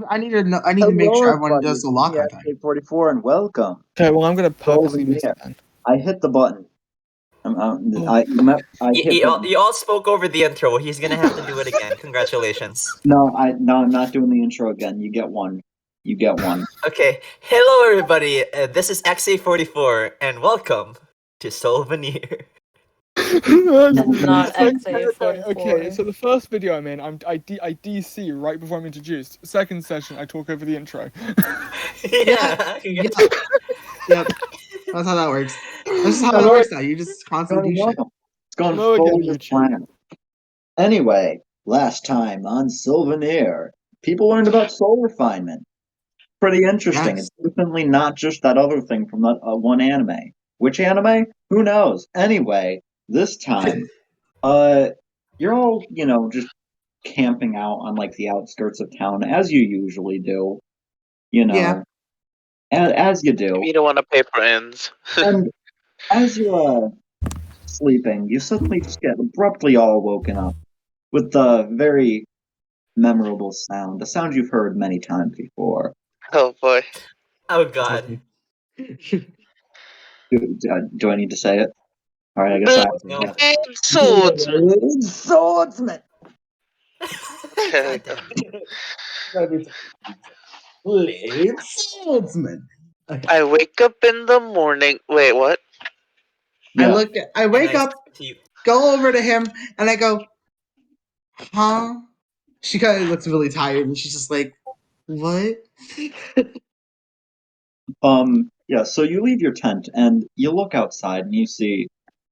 I need to know. I need to make sure everyone does the lock on time. 44 and welcome. Okay, well, I'm gonna purposely miss it then. I hit the button. I hit You all spoke over the intro. He's gonna have to do it again. Congratulations. No, I'm not doing the intro again. You get one. Okay. Hello, everybody. This is XA44, and welcome to Soulvenir. Not XA44. Okay, so the first video I'm in, I DC right before I'm introduced. Second session, I talk over the intro. Yeah. Yep. That's how that works. That's just how it works now. You just constantly do shit. It's going Hello again, full YouTube. plan. Anyway, last time on Soulvenir, people learned about soul refinement. Pretty interesting. Yes. It's definitely not just that other thing from that one anime. Which anime? Who knows? Anyway, this time, you're all, just camping out on like the outskirts of town as you usually do. Yeah. As you do. You don't want to pay for ends. And as you're sleeping, you suddenly just get abruptly all woken up with the very memorable sound, a sound you've heard many times before. Oh boy. Oh God. Do I need to say it? All right, I guess I have to. No. Blade Swordsman. Blade Swordsman. Okay. Blade Swordsman. Okay. I wake up in the morning. Wait, what? Yeah. I wake up, go over to him, and I go, huh? She kind of looks really tired, and she's just like, what? Yeah, so you leave your tent, and you look outside, and you see,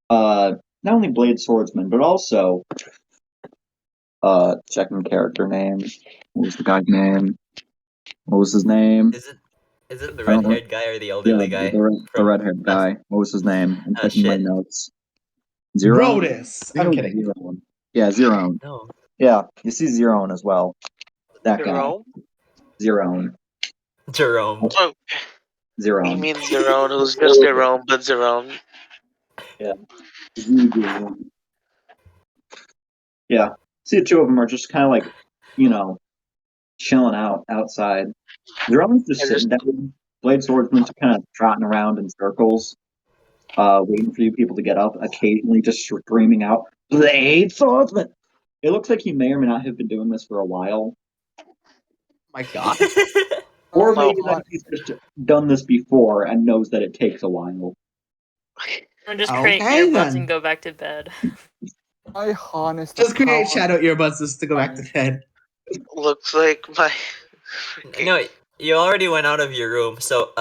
not only Blade Swordsman, but also, checking character name. What was the guy's name? What was his name? Is it the red-haired guy or the elderly guy? The red-haired guy. What was his name? I'm checking my notes. Zero? Rodus. I'm kidding. Zero. Yeah, Zero. No. Yeah, you see Zero as well. That Jerome? guy. Zero. Jerome. Oh, Zero. you mean Jerome, who's just Jerome, but Jerome. Yeah. Yeah. See, the two of them are just kind of like, chilling outside. Zerone's just sitting down. Blade Swordsman's kind of trotting around in circles, waiting for you people to get up, occasionally just screaming out, Blade Swordsman! It looks like he may or may not have been doing this for a while. My God. Or maybe that he's just done this before and knows that it takes a while. Or just create Okay, earbuds then. and go back to bed. I harnessed. Just create shadow earbuds just to go back to bed. Looks like my... No, you already went out of your room, so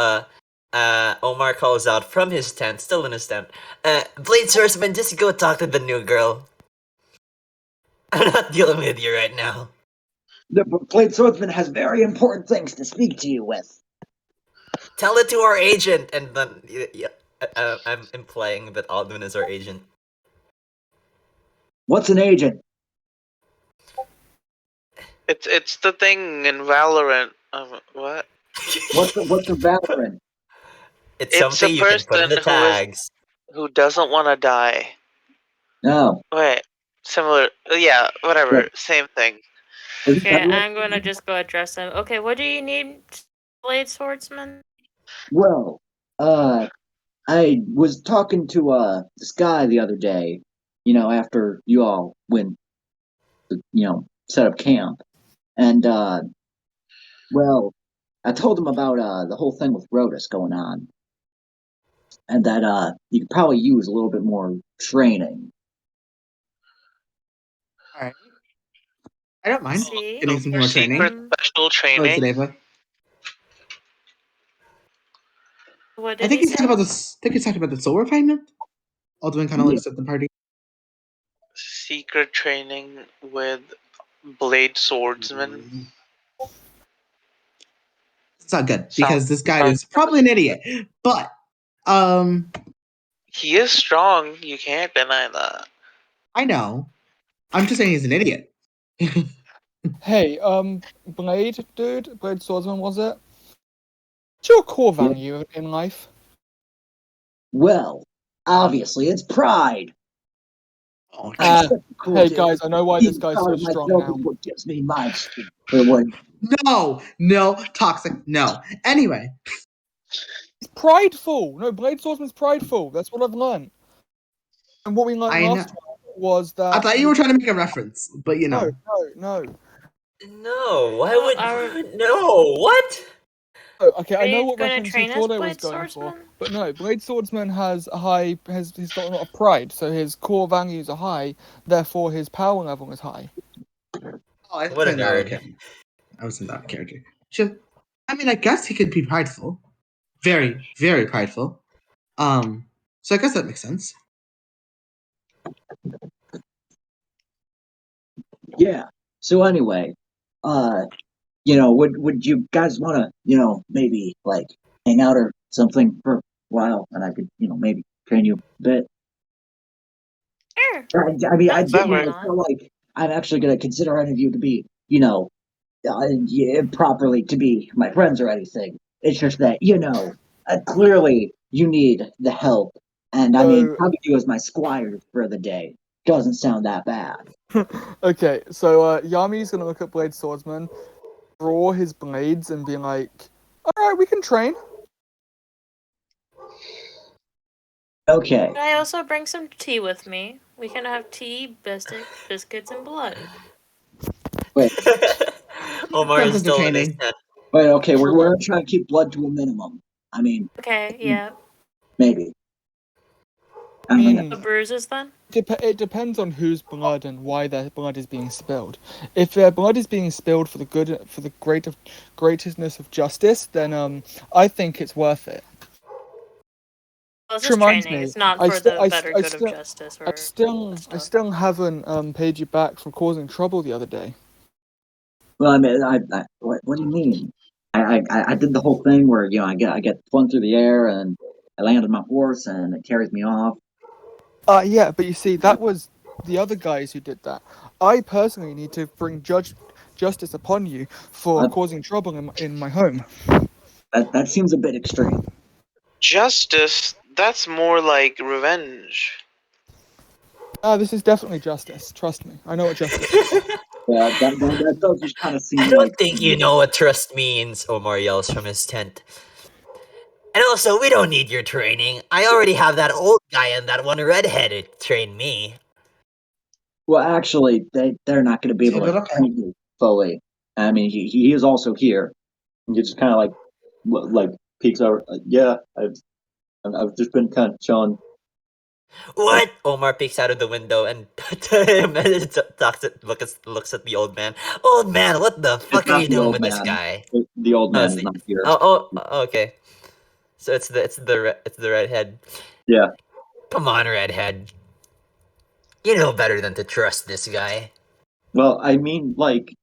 Omar calls out from his tent, still in his tent. Blade Swordsman, just go talk to the new girl. I'm not dealing with you right now. The Blade Swordsman has very important things to speak to you with. Tell it to our agent, and then I'm implying that Aldwin is our agent. What's an agent? It's the thing in Valorant. What? What's a Valorant? It's It's something a you can put in the person who is- tags. Who doesn't want to die? No. Wait, similar. Yeah, whatever. Yeah. Same thing. Okay, I'm gonna just go address him. Okay, what do you need, Blade Swordsman? Well, I was talking to this guy the other day, after you all went, set up camp. And well, I told him about the whole thing with Rodus going on. And that you could probably use a little bit more training. Alright. I don't mind See? getting some more training. Secret special Oh, training. Eva. What did I think he he's say? talking about this. I think he's talking about the soul refinement. Aldwin kind of looks at the party. Secret training with Blade Swordsman. It's not good because this guy is probably an idiot. But He is strong. You can't deny that. I know. I'm just saying he's an idiot. Hey, Blade dude, Blade Swordsman, was it? What's your core value in life? Well, obviously it's pride. Oh, Hey guys, I know why this guy's so strong now. What gives me my strength. No, toxic, no. Anyway, He's prideful. No, Blade Swordsman's prideful. That's what I've learned. And what we learned I know. last time was that. I thought you were trying to make a reference, but you know. No. No, why Well, would no? What? Oh, okay, Are I know you what gonna reference train you as thought I was Blade going for, Swordsman? but no, Blade Swordsman has he's got a lot of pride, so his core values are high, therefore his power level is high. Oh, I What a think that nerd. okay. I was in that character. I mean, I guess he could be prideful. Very, very prideful. So I guess that makes sense. Yeah. So anyway, would you guys want to, maybe like hang out or something for a while, and I could, maybe train you a bit. Sure. I mean, That's that why way. I feel not. like I'm actually going to consider any of you to be, properly to be my friends or anything. It's just that, clearly you need the help. And I mean, So having you as my squire for the day doesn't sound that bad. okay, so Yami's gonna look at Blade Swordsman, draw his blades, and be like, "All right, we can train." Okay. Can I also bring some tea with me? We can have tea, biscuits, and blood. Wait, Omar Sounds is still in his entertaining. tent. okay, we're Sure. going to try to keep blood to a minimum. I mean, Okay, yeah. maybe. I I don't mean, know. The bruises then? it depends on whose blood and why their blood is being spilled. If their blood is being spilled for the greatness of justice, then I think it's worth it. Well, this Which is reminds training. me, It's not I for still, the I, better I good of still, justice I or still, I stuff. still haven't paid you back for causing trouble the other day. Well, I mean, what do you mean? I did the whole thing where I get flung through the air and I land on my horse and it carries me off. Yeah, but you see, that was the other guys who did that. I personally need to bring justice upon you for Uh, causing trouble in my home. that seems a bit extreme. Justice, that's more like revenge. This is definitely justice. Trust me, I know what justice is. Yeah, that does just kind of I seem like don't think you know what trust means, Omar yells from his tent. And also, we don't need your training. I already have that old guy and that one redhead to train me. Well, actually, they're not going to be able But to okay. train you fully. I mean, he is also here. And you just kind of like peeks over. Yeah, I've just been kind of chilling. What? Omar peeks out of the window and looks at the old man. Old man, what the It's fuck are not you the doing old with this man. guy? The old Oh, man it's is the not here. okay. So it's the redhead. Yeah. Come on, redhead. You know better than to trust this guy. Well, I mean, like,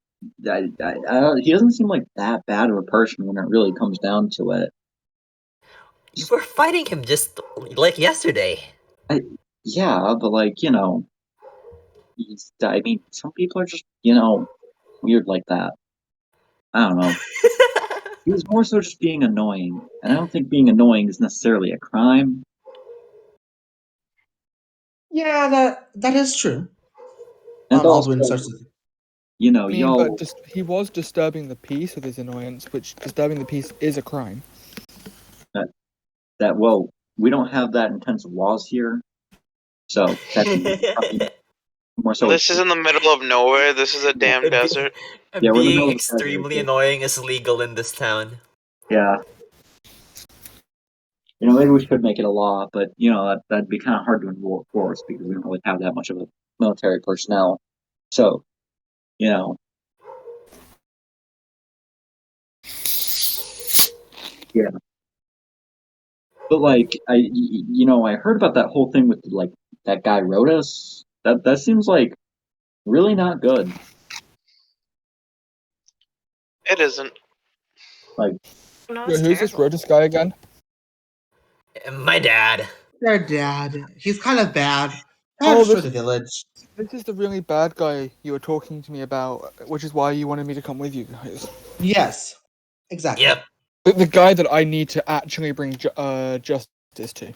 he doesn't seem like that bad of a person when it really comes down to it. You were fighting him just like yesterday. Yeah, but like, I mean, some people are just, weird like that. I don't know. He was more so just being annoying, and I don't think being annoying is necessarily a crime. Yeah, that is true. And Aldwin also, starts to I mean, y'all, but he was disturbing the peace with his annoyance, which disturbing the peace is a crime. well, we don't have that intensive laws here, so technically, probably more so. This is in the middle of nowhere. This is a damn desert. Yeah, we're in the Being middle of the desert. extremely annoying is legal in this town. Yeah. Maybe we should make it a law, but that'd be kind of hard to enforce because we don't really have that much of a military personnel. So, yeah. But like I heard about that whole thing with like that guy Rodas. That seems like really not good. It isn't. Like, No, Wait, it's who's this terrible. Rotus guy again? My dad. their dad. He's kind of bad. Kind Oh, of destroy this the village. is the really bad guy you were talking to me about, which is why you wanted me to come with you guys. Yes, exactly. Yep. The guy that I need to actually bring justice to.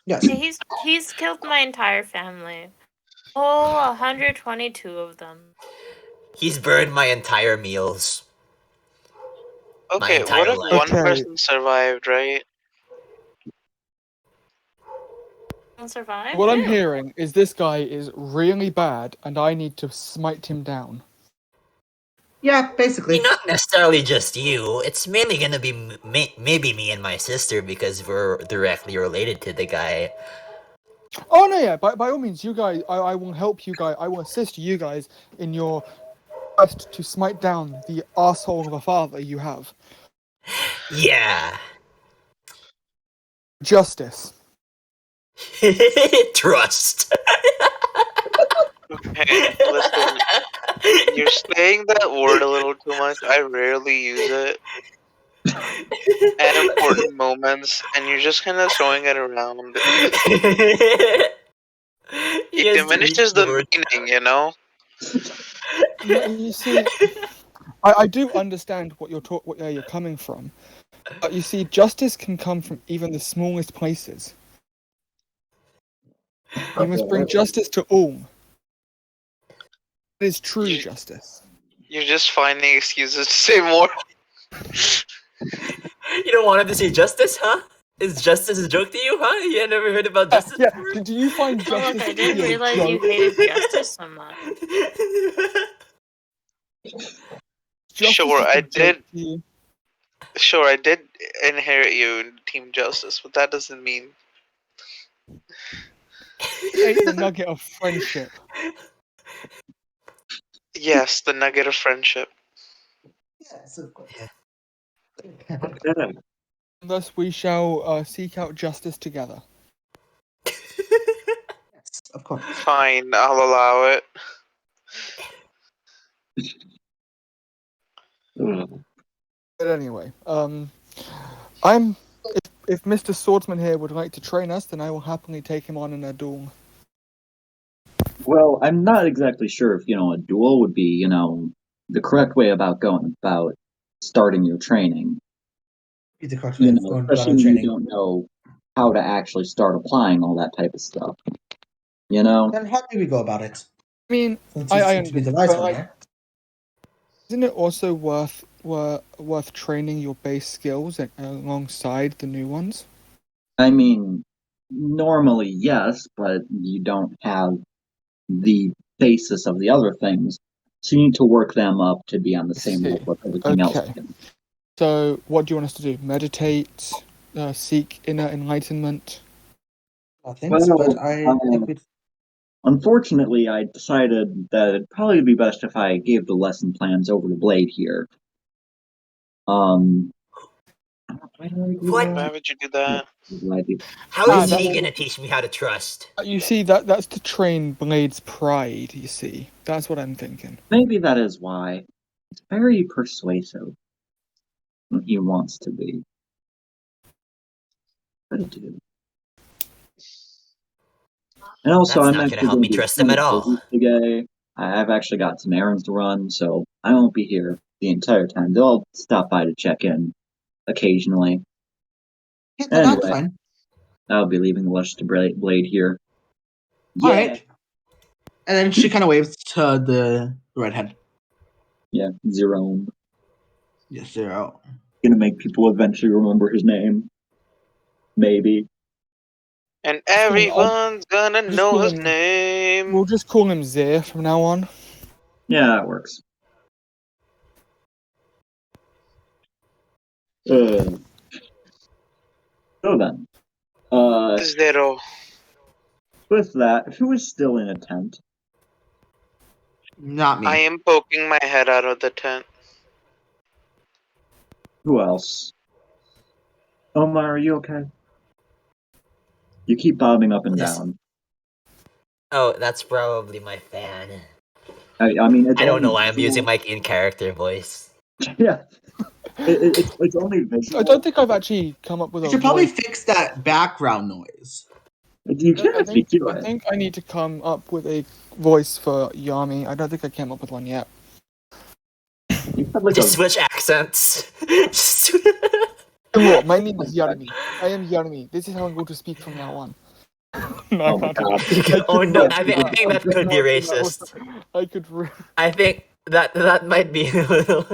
Yes. Yeah, he's killed my entire family. Oh, 122 of them. He's burned my entire meals. Okay, what entire if life. one Okay. person survived, right? Don't survive. What I'm Ew. hearing is this guy is really bad, and I need to smite him down. Yeah, basically. Not necessarily just you. It's mainly gonna be maybe me and my sister because we're directly related to the guy. Oh no, yeah. By all means, you guys, I will help you guys. I will assist you guys in your quest to smite down the asshole of a father you have. Yeah. Justice. Trust. Okay, listen, you're saying that word a little too much. I rarely use it at important moments, and you're just kind of throwing it around. He It has to use diminishes the the word. meaning, you know? No, you see, I do understand what where you're coming from, but you see, justice can come from even the smallest places. You must bring justice to all. That is true You- justice. You're just finding excuses to say more. You don't want him to say justice, huh? Is justice a joke to you, huh? You never heard about justice Yeah. before? Do you find Cloak, justice I to didn't be a realize you joke? hated justice so much. Justice Sure, is a I joke did. to you? Sure, I did inherit you in Team Justice, but that doesn't mean. You ate the nugget of friendship. Yes, the nugget of friendship. Yes, of course. Thus, we shall seek out justice together. Yes, of course. Fine, I'll allow it. But anyway, I'm. If Mr. Swordsman here would like to train us, then I will happily take him on in a duel. Well, I'm not exactly sure if, a duel would be, the correct way about going about starting your training. Be the correct way of going about Especially our when you training. don't know how to actually start applying all that type of stuff. You know? Then how do we go about it? I mean, Since you I seem to be the understand, wise but one like, here. isn't it also worth training your base skills alongside the new ones? I mean, normally, yes, but you don't have the basis of the other things. So you need to work them up to be on the same level with everything else. Okay. So, what do you want us to do? Meditate, seek inner enlightenment. Things, but I think we. Unfortunately, I decided that it'd probably be best if I gave the lesson plans over to Blade here. Why do I do What? Why that? would you do that? How is that's- he gonna teach me how to trust? You see, that's to train Blade's pride. You see, that's what I'm thinking. Maybe that is why. It's very persuasive when he wants to be. But dude. And also, That's I'm not actually gonna help going me to be trust him at all. today. I've actually got some errands to run, so I won't be here the entire time. They'll stop by to check in occasionally. Yeah, that's Anyway, fine. I'll be leaving the lush to Blade here. All right. And then she kind of waves to the redhead. Yeah, Zero. Yes, Zero. Gonna make people eventually remember his name. Maybe. And everyone's gonna just know call his him- name. We'll just call him Zir from now on. Yeah, that works. So then, Zero. with that, who is still in a tent? Not me. I am poking my head out of the tent. Who else? Omar, are you okay? You keep bobbing up and Yes. down. Oh, that's probably my fan. I mean, it's I don't only know why I'm visual. using my in-character voice. Yeah, it's only visual. I don't think I've actually come up with You a should probably voice. fix that background noise. You can actually do I it. think I need to come up with a voice for Yami. I don't think I came up with one yet. You have like Just a switch accents. Just- What? My name is Yarmi. I am Yarmi. This is how I'm going to speak from now on. No, Oh my God. Oh no, I think that could be racist. I could. I think that might be a little.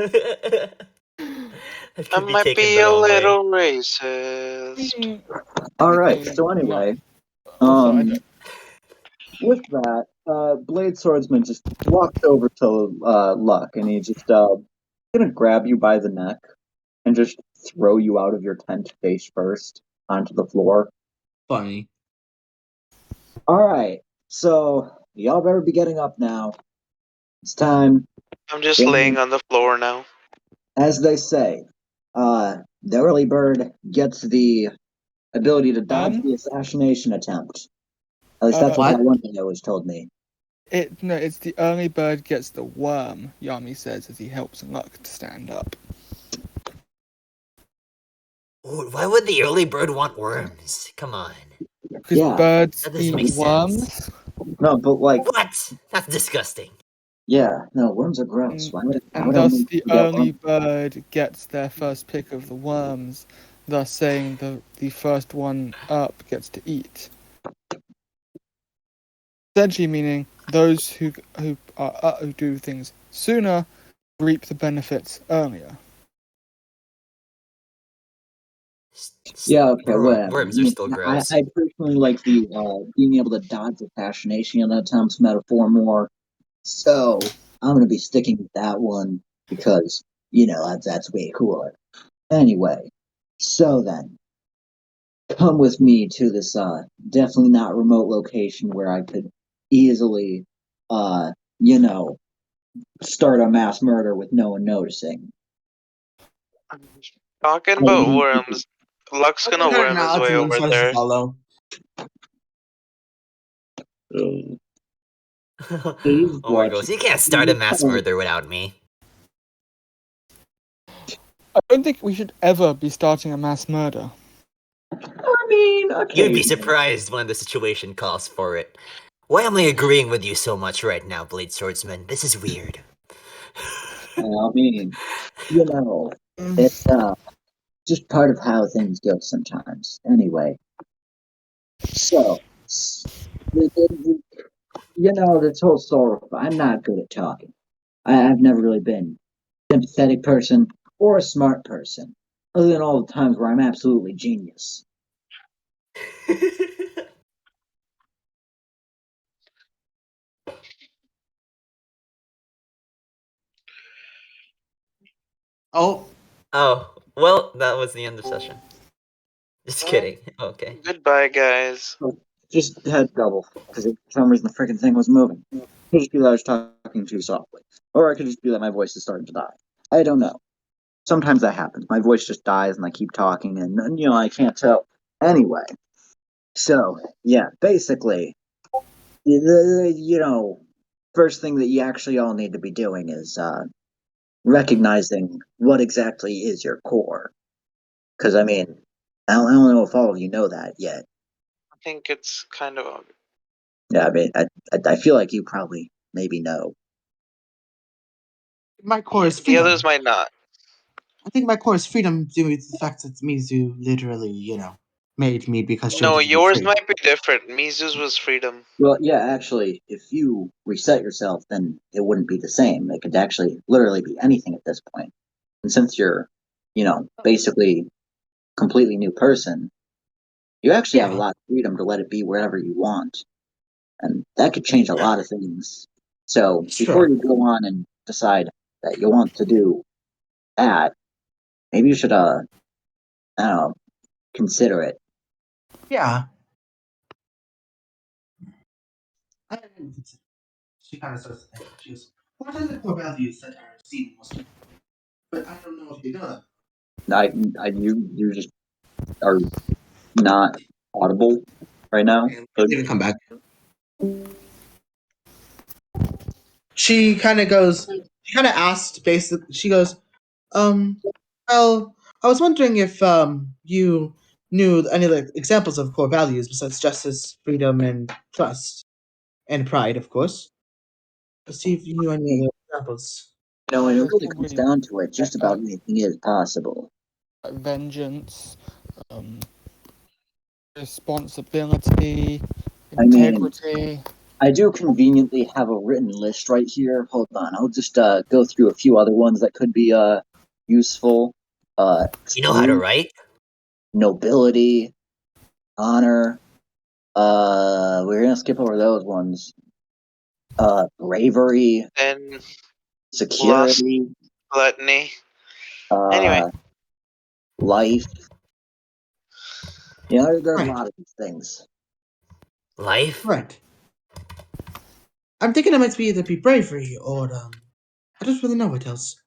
It I could be might taken be the a wrong way. little racist. All right. Okay, So anyway, Also, I don't. with that, Blade Swordsman just walks over to Luck, and he's just gonna grab you by the neck and just throw you out of your tent face first onto the floor. Funny. All right, so y'all better be getting up now. It's time. I'm just laying on the floor now. As they say, the early bird gets the ability to dodge the assassination attempt. At least that's what What? that one guy always told me. It's the early bird gets the worm. Yami says as he helps Luck to stand up. Why would the early bird want worms? Come on. Because Yeah. birds That doesn't eat make worms. sense. No, but like, What? That's disgusting. yeah, no, worms are gross. Why would I And want thus to the get early worms? bird gets their first pick of the worms, thus saying the first one up gets to eat. Essentially meaning those who do things sooner reap the benefits earlier. Yeah, okay, whatever. Worms are still gross. I personally like the being able to dodge assassination attempts metaphor more. So I'm gonna be sticking with that one because that's way cooler. Anyway, so then come with me to this definitely not remote location where I could easily uh you know start a mass murder with no one noticing. Talking about worms, Luck's That's a gonna good worm his way analogy I'm over supposed to there. follow. Please Omar watch. goes, you can't start a mass murder without me. I don't think we should ever be starting a mass murder. I mean, You'd be okay. surprised when the situation calls for it. Why am I agreeing with you so much right now, Blade Swordsman? This is weird. I mean, it's just part of how things go sometimes. Anyway, so this whole story. I'm not good at talking. I've never really been a sympathetic person or a smart person, other than all the times where I'm absolutely genius. Oh, Oh, well, that was the end of session. Just kidding. Okay. Goodbye, guys. Just had double because for some reason the freaking thing was moving. It could just be that I was talking too softly, or it could just be that my voice is starting to die. I don't know. Sometimes that happens. My voice just dies and I keep talking, and I can't tell. Anyway, so yeah, basically, first thing that you actually all need to be doing is recognizing what exactly is your core. Because I mean, I don't know if all of you know that yet. I think it's kind of obvious. Yeah, I mean, I feel like you probably maybe know. my core is The freedom. others might not. I think my core is freedom due to the fact that Mizu literally, made me because she No, wanted to be yours free. might be different. Mizu's was freedom. Well, yeah, actually, if you reset yourself, then it wouldn't be the same. It could actually literally be anything at this point. And since you're, basically completely new person, you actually have a Yeah. lot of freedom to let it be wherever you want. And that could change a lot of things. So It's before true. you go on and decide that you want to do that, maybe you should, I don't know, consider it. Yeah. She kind of starts to think. She goes, what are the core values that are seen most people? But I don't know if you know them. You just are not audible right now. They can come back. She kind of asked, basically, she goes, well, I was wondering if, you knew any examples of core values besides justice, freedom, and trust. And pride, of course. Let's see if you knew any other examples. When it There's really comes probably down to it, just about anything is possible. vengeance, responsibility, I mean, integrity. I do conveniently have a written list right here. Hold on, I'll just go through a few other ones that could be useful. You know how to truth, write? nobility, honor. We're gonna skip over those ones. Bravery, And lust, security, gluttony. Anyway, uh, life. You know, there are a Right. lot of these things. Life? Right. I'm thinking it might be either be bravery or I don't really know what else.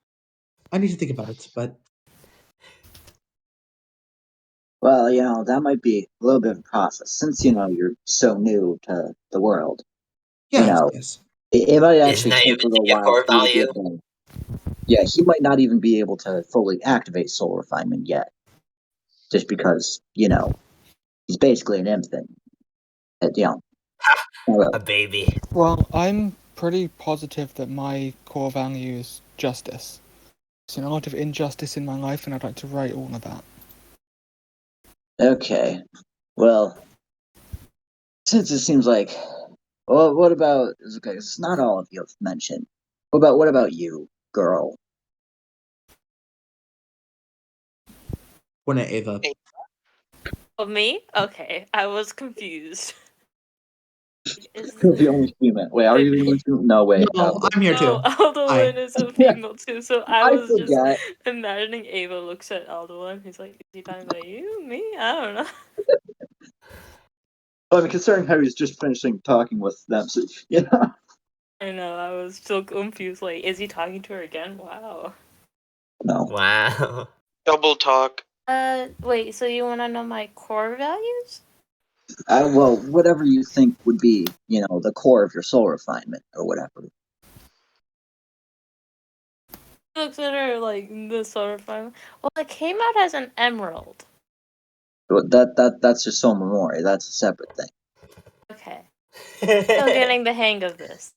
I need to think about it, but Well, you know, that might be a little bit of a process since, you know, you're so new to the world. You yes, know, yes. it might Isn't actually that take a even little your while core for you to be value? able to. Yeah, he might not even be able to fully activate soul refinement yet, just because, you know, he's basically an infant. You know, A baby. Well, I'm pretty positive that my core value is justice. There's a lot of injustice in my life, and I'd like to right all of that. okay. Well, since it seems like, well, what about? Okay, it's not all of you have mentioned. What about you, girl? When Ava. Oh, me? Okay, I was confused. Is You're the only female. Wait, are you the only female? No, wait. No, I'm here no, too. Alduin Hi. is a female too, so I I was just forget. imagining Ava looks at Alduin. He's like, is he talking about you? Me? I don't know. Oh, I mean, considering how he's just finishing talking with them, so you know. I know, I was so confused. Like, is he talking to her again? Wow. No. Wow. double talk. Wait, so you want to know my core values? Well, whatever you think would be, you know, the core of your soul refinement or whatever. Looks at her like this sort of fun. Well, it came out as an emerald. That's your soul memory. That's a separate thing. Okay. Still getting the hang of this.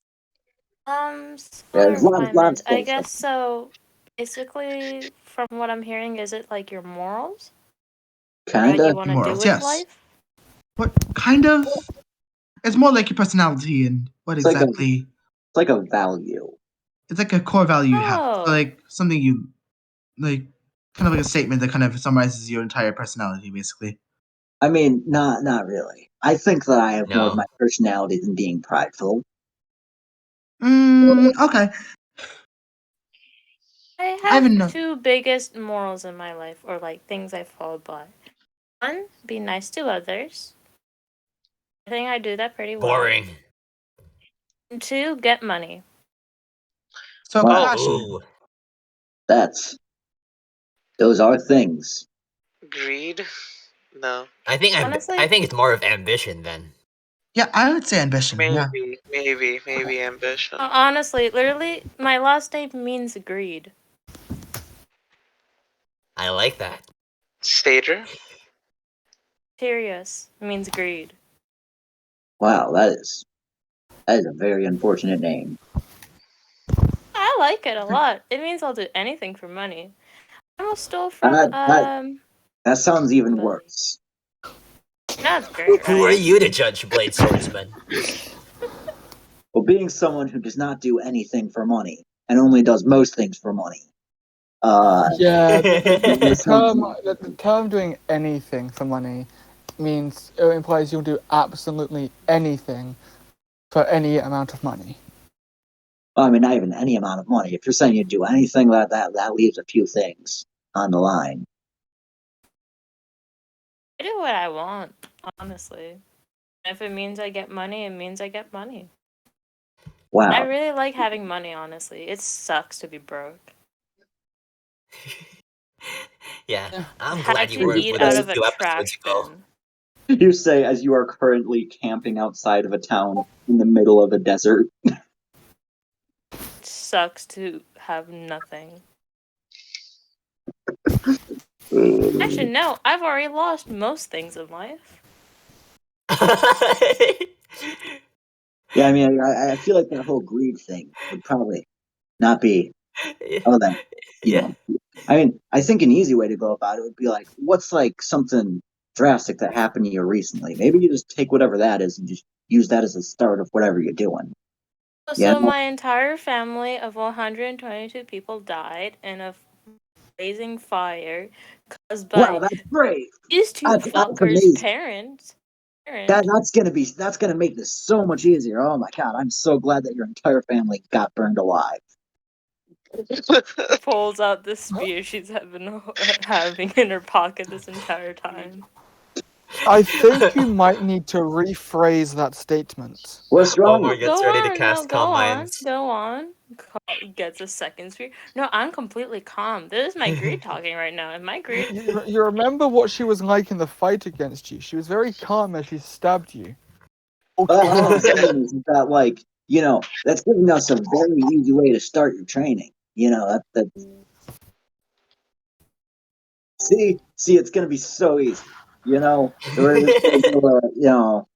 Yeah, Soul there's a lot of refinement. I soul stuff. guess so. Basically, from what I'm hearing, is it like your morals? What Kinda. you want to do Morals, with yes. life? What kind of? It's more like your personality and what It's like a exactly. it's like a value. It's like a core value you have. Oh. So like something you like, kind of like a statement that kind of summarizes your entire personality, basically. I mean, not really. I think that I have more of No. my personality than being prideful. Okay. I I have haven't know. two biggest morals in my life, or like things I follow by. One, be nice to others. I think I do that pretty well. Boring. And two, get money. So Wow. passion. Ooh. Those are things. Greed? No. I think Honestly, I think it's more of ambition then. Yeah, I would say ambition. Yeah. Maybe ambition. honestly, literally, my last name means greed. I like that. Stager? Serious means greed. Wow, that is a very unfortunate name. I like it a lot. It means I'll do anything for money. I almost stole from That sounds even somebody. worse. That's great, Who are right? you to judge, Blade Swordsman? Well, being someone who does not do anything for money and only does most things for money. Yeah, that sounds the term doing anything for money means it implies you'll do absolutely anything for any amount of money. I mean, not even any amount of money. If you're saying you do anything that leaves a few things on the line. I do what I want, honestly. If it means I get money, it means I get money. I Wow. really like having money, honestly. It sucks to be broke. Yeah, I'm Have glad you to weren't eat with out us of a 2 episodes trash ago. bin. You say as you are currently camping outside of a town in the middle of a desert. It sucks to have nothing. Actually, no, I've already lost most things in life. Yeah, I mean, I feel like that whole greed thing would probably not be all that, you Yeah. know. I mean, I think an easy way to go about it would be like, what's like something drastic that happened to you recently? Maybe you just take whatever that is and just use that as the start of whatever you're doing. So Yeah. my entire family of 122 people died in a blazing fire caused by Wow, that's great. these two That's fuckers' amazing. parents. That's gonna make this so much easier. Oh my god, I'm so glad that your entire family got burned alive. Pulls out the spear she's been having in her pocket this entire time. I think you might need to rephrase that statement. What's wrong? Omar gets Go ready to on, cast go Calm on, Minds. go on. Gets a second spear. No, I'm completely calm. This is my greed talking right now. And my greed. You remember what she was like in the fight against you? She was very calm as she stabbed you. All I'm saying is that, like, that's giving us a very easy way to start your training. See, it's gonna be so easy. We're just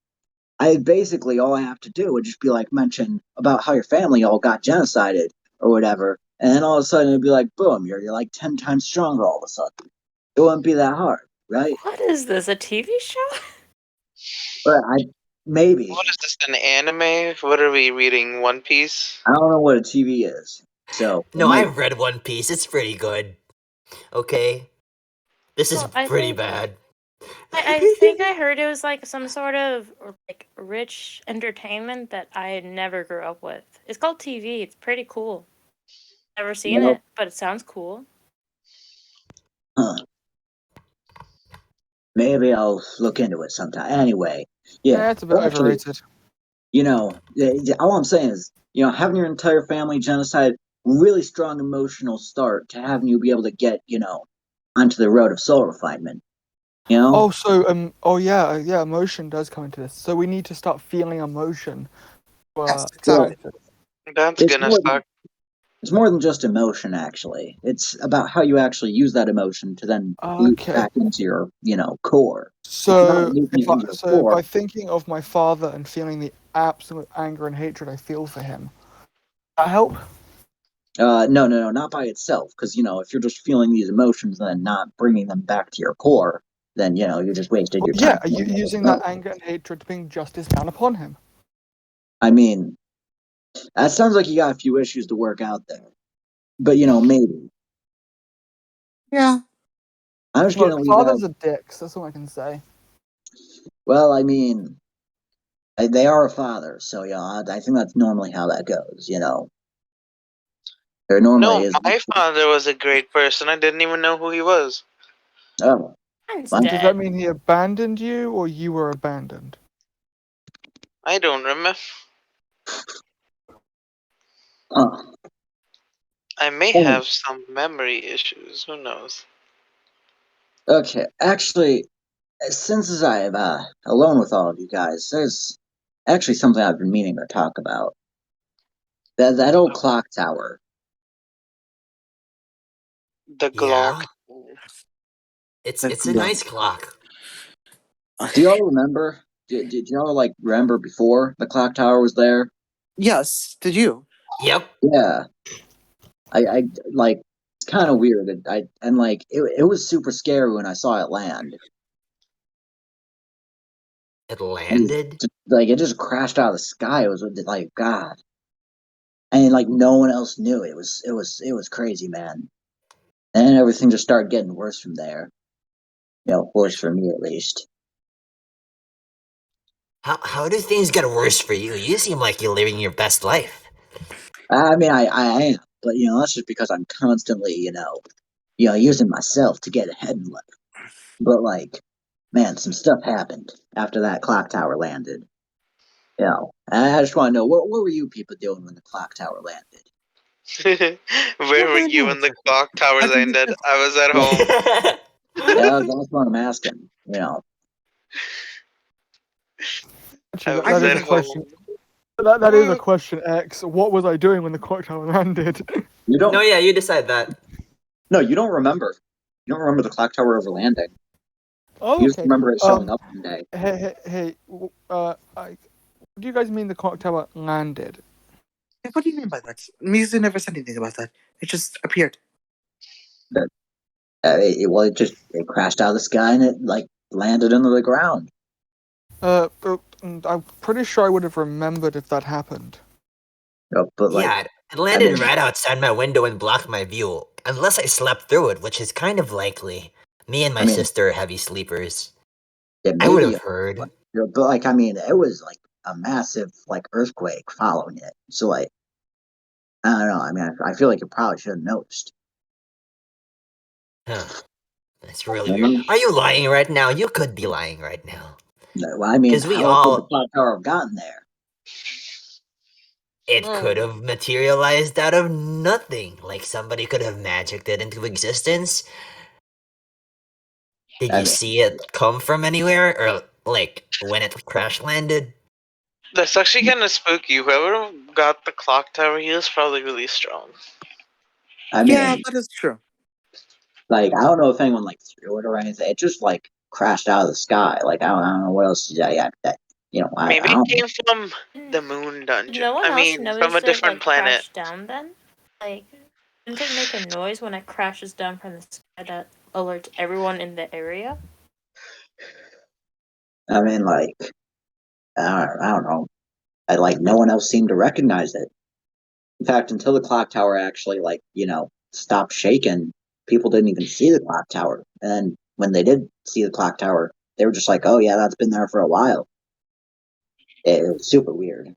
I basically all I have to do would just be like mention about how your family all got genocided or whatever, and then all of a sudden it'd be like, boom, you're like 10 times stronger all of a sudden. It wouldn't be that hard, right? What is this? A TV show? But maybe What is this, an anime? What are we reading? One Piece? I don't know what a TV is, so No, I've read One Piece. It's pretty good. Okay? This is Well, I pretty think- bad. I think I heard it was like some sort of like rich entertainment that I never grew up with. It's called TV. It's pretty cool. Never seen Well- it, but it sounds cool. Huh. Maybe I'll look into it sometime. Anyway, yeah, it's a bit actually, overrated. all I'm saying is, having your entire family genocide, really strong emotional start to having you be able to get, onto the road of soul refinement. Oh, so yeah, emotion does come into this. So we need to start feeling emotion. Yes, exactly. That's It's gonna more suck. It's more than just emotion, actually. It's about how you actually use that emotion to then loop Okay. back into your, core. So, looping into your core. by thinking of my father and feeling the absolute anger and hatred I feel for him, does that help? No, not by itself. Because, if you're just feeling these emotions and then not bringing them back to your core, then, you just wasted your time. Yeah, using that anger and hatred to bring justice down upon him. I mean, that sounds like you got a few issues to work out there. But, maybe. Yeah. I'm just going to Look, leave fathers out. are dicks. That's all I can say. Well, I mean, they are a father. So, I think that's normally how that goes, There normally No, is. my father was a great person. I didn't even know who he was. Oh. Mine's Does Does dead. that mean he abandoned you, or you were abandoned? I don't remember. Huh. I may Oh. have some memory issues. Who knows? Okay, actually, since I'm alone with all of you guys, there's actually something I've been meaning to talk about. That old clock tower. The Yeah. Glock. It's a nice clock. Do y'all remember? Did y'all remember before the clock tower was there? Yes. Did you? Yep. Yeah. I like. It's kind of weird. It was super scary when I saw it land. It landed. It just crashed out of the sky. It was like God, and no one else knew. It was crazy, man. And then everything just started getting worse from there. Worse for me at least. How do things get worse for you? You seem like you're living your best life. I mean, I am, but that's just because I'm constantly, using myself to get ahead in life. But man, some stuff happened after that clock tower landed. I just want to know what were you people doing when the clock tower landed? Where were you when the clock tower landed? I was at home. Yeah, that's what I'm asking. Actually, I was that is at a question. home. That is a question X. What was I doing when the clock tower landed? You don't? No, yeah, you decide that. No, you don't remember. You don't remember the clock tower ever landing. Oh, You just okay. remember it showing up one day. Hey, what do you guys mean the clock tower landed? What do you mean by that? Mizu never said anything about that. It just appeared. It crashed out of the sky and it landed into the ground. I'm pretty sure I would have remembered if that happened. But Yeah, It landed right outside my window and blocked my view. Unless I slept through it, which is kind of likely. Me and my sister are heavy sleepers. I would have heard. But like, I mean, it was like a massive like earthquake following it. So like, I don't know. I mean, I feel like you probably should have noticed. Huh. That's really weird. Are you lying right now? You could be lying right now. Well, I mean, 'Cause we how could the all- clock tower have gotten there? It could have materialized out of nothing. Like somebody could have magicked it into existence. Did you see it come from anywhere? Or like when it crash landed? That's actually kind of spooky. Whoever got the clock tower, he was probably really strong. I mean, Yeah, that is true. like, I don't know if anyone like threw it or anything. It just like crashed out of the sky. Like, I don't know what else. Maybe I it came from the moon dungeon. No one I else mean, noticed from a it, different like, planet. crash down then? Like, didn't it make a noise when it crashes down from the sky that alerts everyone in the area? I mean, like, I don't know. No one else seemed to recognize it. In fact, until the clock tower actually, stopped shaking, people didn't even see the clock tower. And then when they did see the clock tower, they were just like, "Oh yeah, that's been there for a while." It was super weird.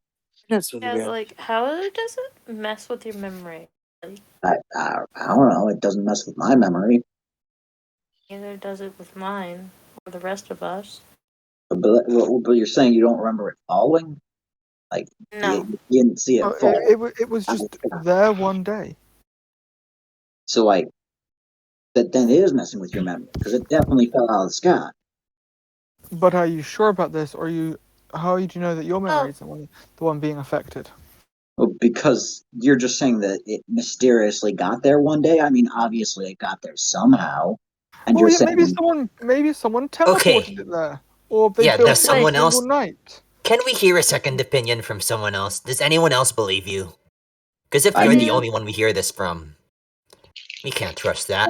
That's really weird. Like, how does it mess with your memory? I don't know. It doesn't mess with my memory. Neither does it with mine or the rest of us. But you're saying you don't remember it falling? Like, No. you didn't see it fall. It was just there one day. So, like, that then it is messing with your memory because it definitely fell out of the sky. But are you sure about this, or how do you know that your memory is the one being affected? Well, because you're just saying that it mysteriously got there one day. I mean, obviously it got there somehow. And Well, you're yeah, saying maybe someone teleported it there, or they Yeah, built does it someone in a else- single night. Can we hear a second opinion from someone else? Does anyone else believe you? Because if I you're mean- the only one we hear this from, we can't trust that.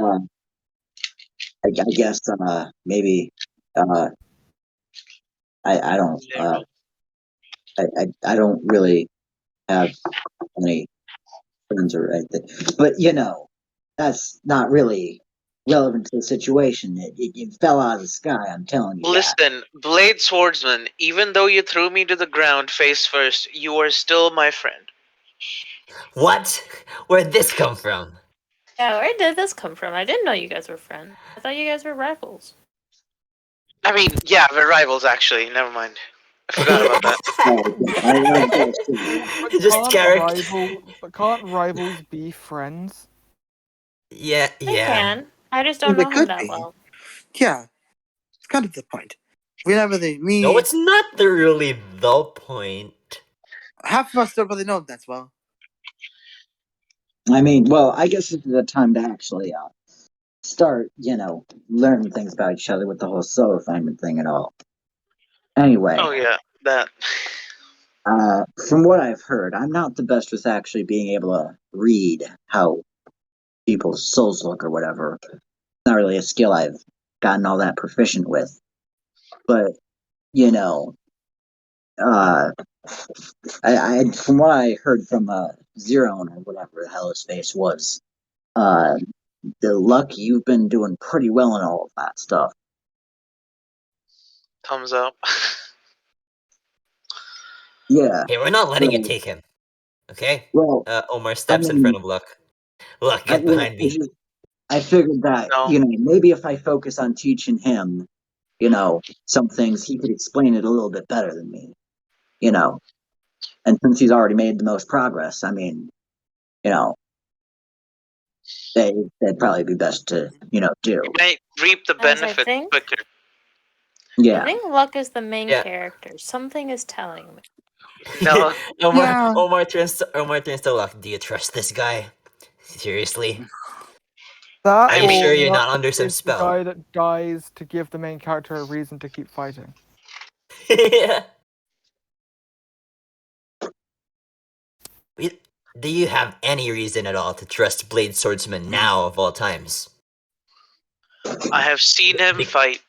I guess maybe I don't I don't really have any friends or anything, but that's not really relevant to the situation. It fell out of the sky. I'm telling you. Listen, Blade Swordsman, even though you threw me to the ground face first, you are still my friend. What? Where'd this come from? Yeah, where did this come from? I didn't know you guys were friends. I thought you guys were rivals. I mean, yeah, we're rivals actually. Never mind. I forgot about that. But can't rivals be friends? Yeah. They can. I just don't They know him could that be. well. Yeah, it's kind of the point. We never me. No, it's not really the point. Half of us don't really know him that well. I mean, well, I guess this is the time to actually start, learning things about each other with the whole soul refinement thing and all. Anyway. Oh yeah, that. From what I've heard, I'm not the best with actually being able to read how people's souls look or whatever. It's not really a skill I've gotten all that proficient with. But, I from what I heard from Zero or whatever the hell his face was, the luck you've been doing pretty well in all of that stuff. Thumbs up. Yeah. Hey, we're not letting it take him. Okay? Well, Omar steps in front of Luck. Luck, get behind me. I figured that, maybe if I focus on teaching him, some things, he could explain it a little bit better than me. And since he's already made the most progress, I mean, they'd probably be best to, do. You might reap the benefit quicker. Yeah. I think Luck is the main character. Something is telling me. No. Omar turns to Luck. Do you trust this guy? Seriously? I'm sure you're not under some spell. The guy that dies to give the main character a reason to keep fighting. Yeah. Do you have any reason at all to trust Blade Swordsman now of all times? I have seen him fight.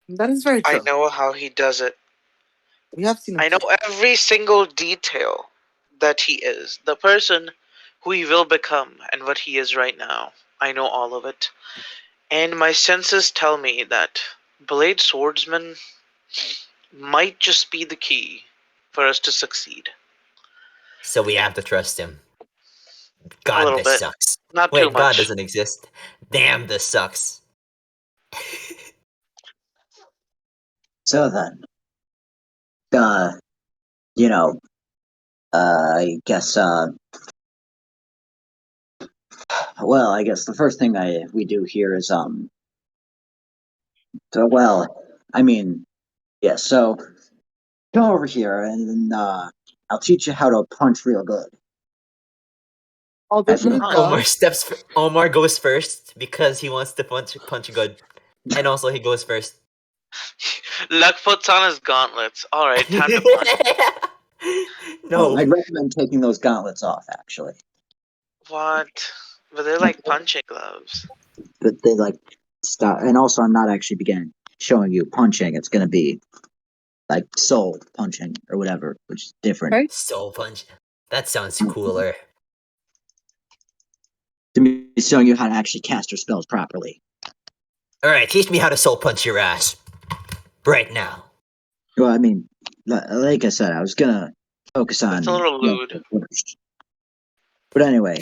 That is very true. I know how he does it. We have seen him I know every single detail that he is, the person who he will become, and what he is right now. I know all of it. And my senses tell me that Blade Swordsman might just be the key for us to succeed. So we have to trust him. A God, little this bit. sucks. Not too Wait, God much. doesn't exist. Damn, this sucks. So then, you know, I guess, well, I guess the first thing we do here is, I mean, yeah, so come over here and I'll teach you how to punch real good. Oh, As you yeah. Omar goes first because he wants to punch good, and also he goes first. Luck puts on his gauntlets. Alright, time to punch. No. I'd recommend taking those gauntlets off, actually. What? But they're like punching gloves. But they like stop, and also I'm not actually showing you punching. It's gonna be like soul punching or whatever, which is different. Okay. Soul punch. That sounds cooler. To me, it's showing you how to actually cast your spells properly. Alright, teach me how to soul punch your ass. Right now. Well, I mean, like I said, I was gonna focus on That's a little lewd. first. But anyway,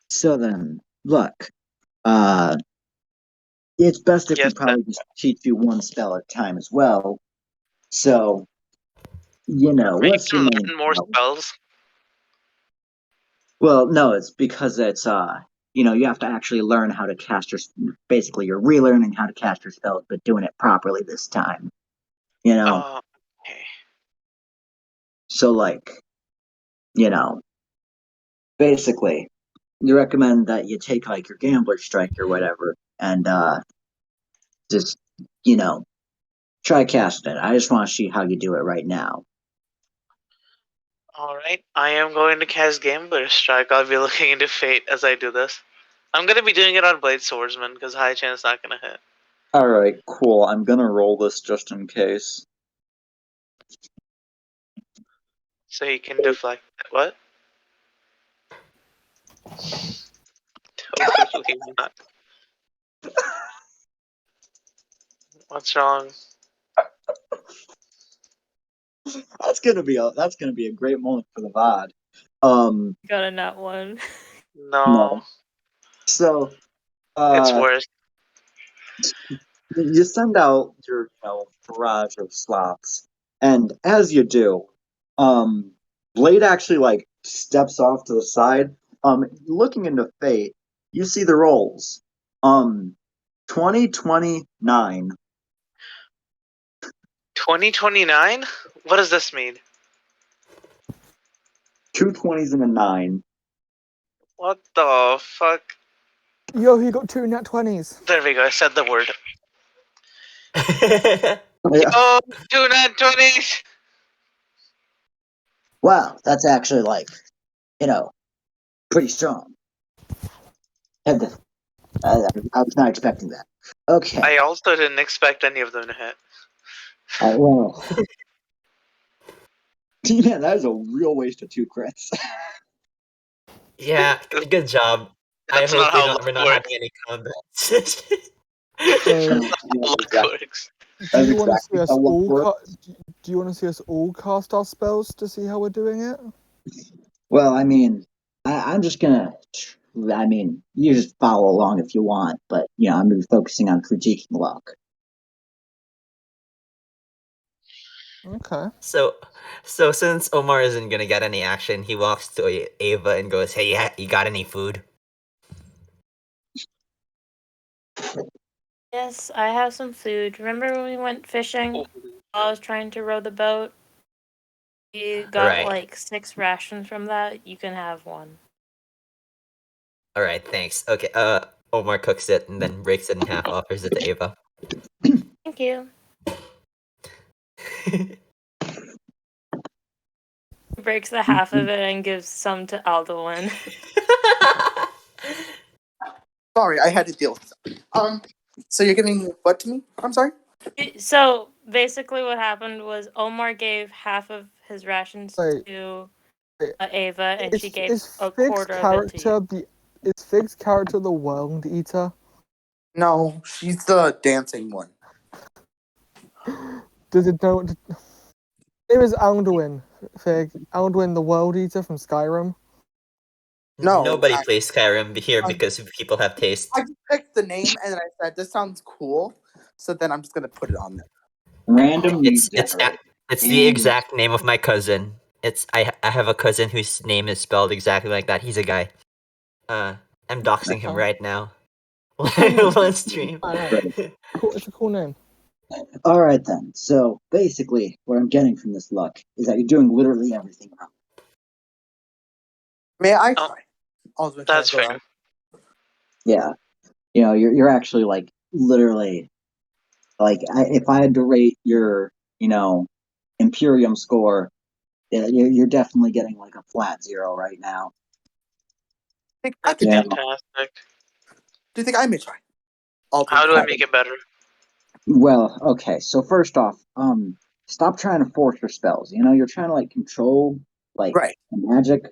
so then, look, it's best if we Yes, probably just teach you one spell at a time as well. So, you know, you what's your can main learn more spell? spells. Well, no, it's because it's you know, you have to actually learn how to cast your. Basically, you're relearning how to cast your spells, but doing it properly this time. You know, Oh, okay. so like, you know, basically, you recommend that you take like your gambler strike or whatever, and just you know, try casting it. I just want to see how you do it right now. Alright, I am going to cast Gambler's Strike. I'll be looking into Fate as I do this. I'm going to be doing it on Blade Swordsman because high chance not going to hit. All right, cool. I'm gonna roll this just in case. So he can deflect it. What? Totally not. What's wrong? That's gonna be a great moment for the VOD. Got a nat one. No, So it's worse. you send out your barrage of slots, and as you do, Blade actually like steps off to the side. Looking into Fate, you see the rolls. 2029. 2029? What does this mean? 2 20s and a 9. What the fuck? Yo, he got 2 nat 20s. There we go, I said the word. Yeah. Oh, 2 nat 20s! Wow, that's actually like, pretty strong. I was not expecting that. Okay. I also didn't expect any of them to hit. Well, yeah, that is a real waste of 2 crits. Yeah, good job. That's I hope not how we're luck not works. having any combats. So, That's not how luck works. do you want to exactly see us how luck all works. do you want to see us all cast our spells to see how we're doing it? Well, I mean, I'm just gonna. I mean, you just follow along if you want, but I'm gonna be focusing on critiquing luck. Okay. So since Omar isn't gonna get any action, he walks to Ava and goes, "Hey, you got any food?" Yes, I have some food. Remember when we went fishing? I was trying to row the boat. You got Right. like 6 rations from that. You can have one. All right, thanks. Okay, Omar cooks it and then breaks it in half, offers it to Ava. Thank you. Breaks the half of it and gives some to Alduin. Sorry, I had to deal with something. So you're giving what to me? I'm sorry? So basically what happened was Omar gave half of his rations Wait. to Wait. Ava, and she gave Is a Fig's quarter of it to you. character is Fig's character the World Eater? No, she's the dancing one. Does it know? It was Alduin, Fig. Alduin, the World Eater from Skyrim. No, Nobody plays Skyrim here because people have taste. I just picked the name and then I said this sounds cool, so then I'm just gonna put it on there. Random news It's decorate. the exact name of my cousin. I have a cousin whose name is spelled exactly like that. He's a guy. I'm doxing him right now. On stream. Cool, it's a cool name. All right then. So basically, what I'm getting from this luck is that you're doing literally everything wrong. May I Oh, try? Ultimate that's goes fair. on. Yeah, you're actually like literally like if I had to rate your Imperium score, yeah, you're definitely getting like a flat 0 right now. I think I That's could. Yeah. fantastic. Do you think I may try? How do I make it better? Well, okay. So first off, stop trying to force your spells. You're trying to like control like Right. magic,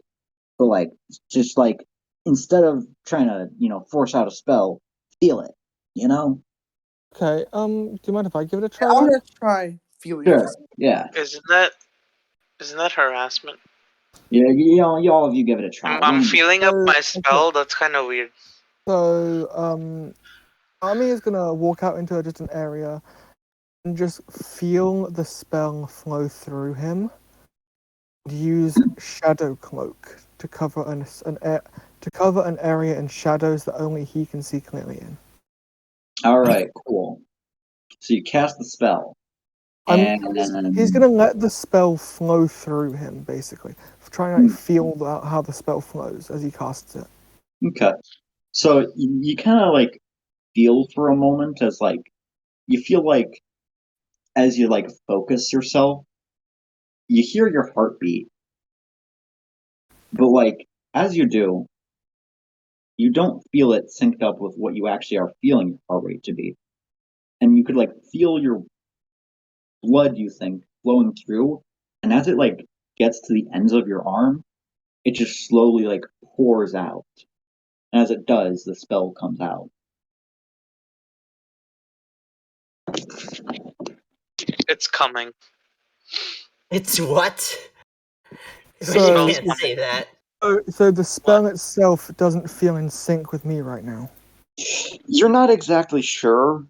but like just like instead of trying to force out a spell, feel it. Okay. Do you mind if I give it a try? I'm Then? gonna try feel Sure. your. Yeah. Isn't that harassment? Yeah. All of you give it a try. I'm feeling up my Okay. spell. That's kind of weird. So, Ami is gonna walk out into just an area and just feel the spell flow through him. Use Shadow Cloak to cover an area in shadows that only he can see clearly in. All right. Cool. So you cast the spell, He's gonna let the spell flow through him, basically, trying to feel how the spell flows as he casts it. Okay. So you kind of like feel for a moment as like you feel like as you like focus yourself, you hear your heartbeat, but like as you do, you don't feel it synced up with what you actually are feeling your heart rate to be, and you could like feel your blood, you think, flowing through, and as it like gets to the ends of your arm, it just slowly like pours out, and as it does, the spell comes out. It's coming. It's what? So- You can't say that. So the spell itself doesn't feel in sync with me right now. You're not exactly sure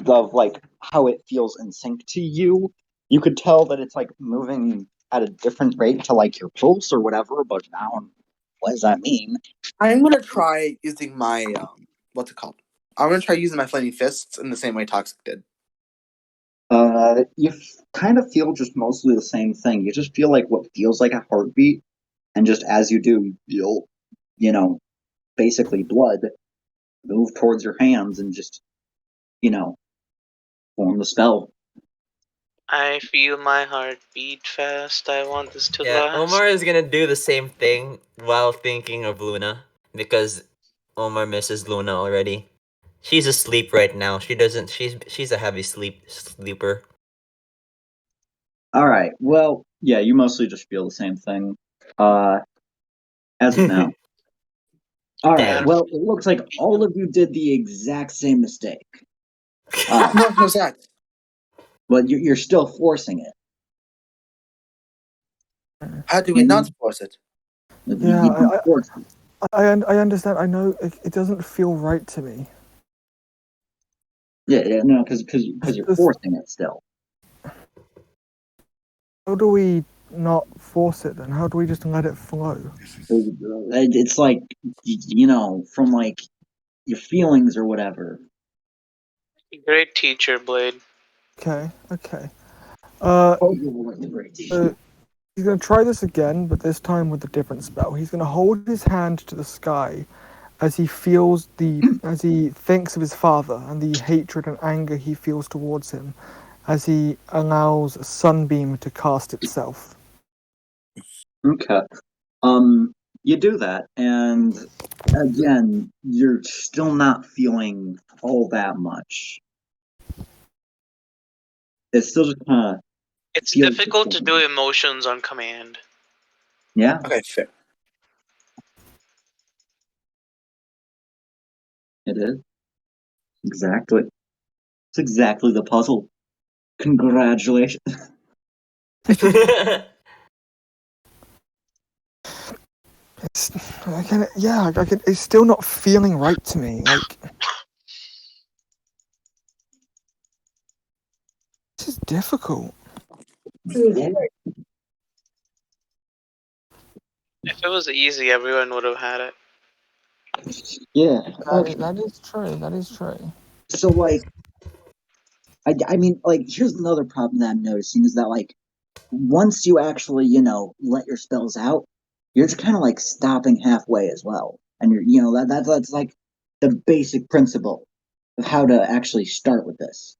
of like how it feels in sync to you. You could tell that it's like moving at a different rate to like your pulse or whatever, but now what does that mean? I'm gonna try using my what's it called? I'm gonna try using my flaming fists in the same way Toxic did. You kind of feel just mostly the same thing. You just feel like what feels like a heartbeat, and just as you do, you'll, basically blood move towards your hands and just, form the spell. I feel my heart beat fast. I want this to Yeah, last. Omar is gonna do the same thing while thinking of Luna because Omar misses Luna already. She's asleep right now. She doesn't. She's a heavy sleeper. All right. Well, yeah, you mostly just feel the same thing. As of now. All right. Damn. Well, it looks like all of you did the exact same mistake. What was that? But you're still forcing it. How do we not force it? Yeah, I understand. I know it doesn't feel right to me. Yeah, no, because you're forcing it still. How do we not force it then? How do we just let it flow? It's like from like your feelings or whatever. Great teacher, Blade. Okay. Great. He's gonna try this again, but this time with a different spell. He's gonna hold his hand to the sky as he thinks of his father and the hatred and anger he feels towards him, as he allows Sunbeam to cast itself. Okay. You do that, and again, you're still not feeling all that much. It's still just kind of It's feels difficult to do emotions on command. Yeah. Okay, fair. It is. Exactly. It's exactly the puzzle. Congratulations. It's it's still not feeling right to me. Like this is difficult. If it was easy, everyone would have had it. Yeah. Okay. That is true. That is true. So like, I mean, like, here's another problem that I'm noticing is that like, once you actually, let your spells out, you're just kind of like stopping halfway as well, and that's like the basic principle of how to actually start with this.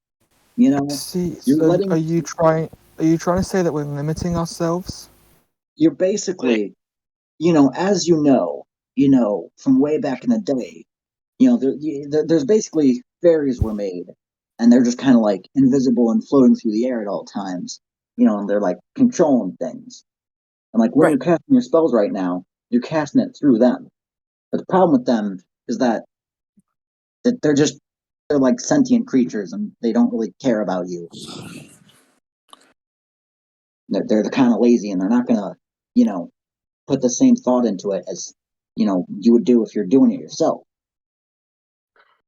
See, You're so letting are you trying? Are you trying to say that we're limiting ourselves? you're basically, as from way back in the day, there's basically fairies were made, and they're just kind of like invisible and floating through the air at all times, and they're like controlling things. And like when Right. you're casting your spells right now, you're casting it through them. But the problem with them is that they're like sentient creatures and they don't really care about you. They're kind of lazy and they're not gonna, put the same thought into it as you would do if you're doing it yourself.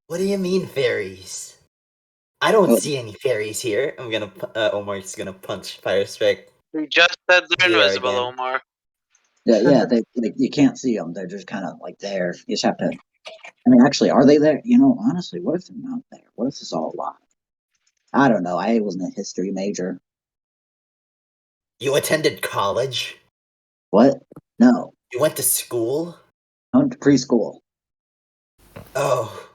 What do you mean fairies? I don't Oh. see any fairies here. Omar's gonna punch Fire Strike. You just said they're Here invisible, again. Omar. Yeah, you can't see them. They're just kind of like there. You just have to. I mean, actually, are they there? Honestly, what if they're not there? What if it's all a lie? I don't know. I wasn't a history major. You attended college? What? No, You went to school? I went to preschool. Oh.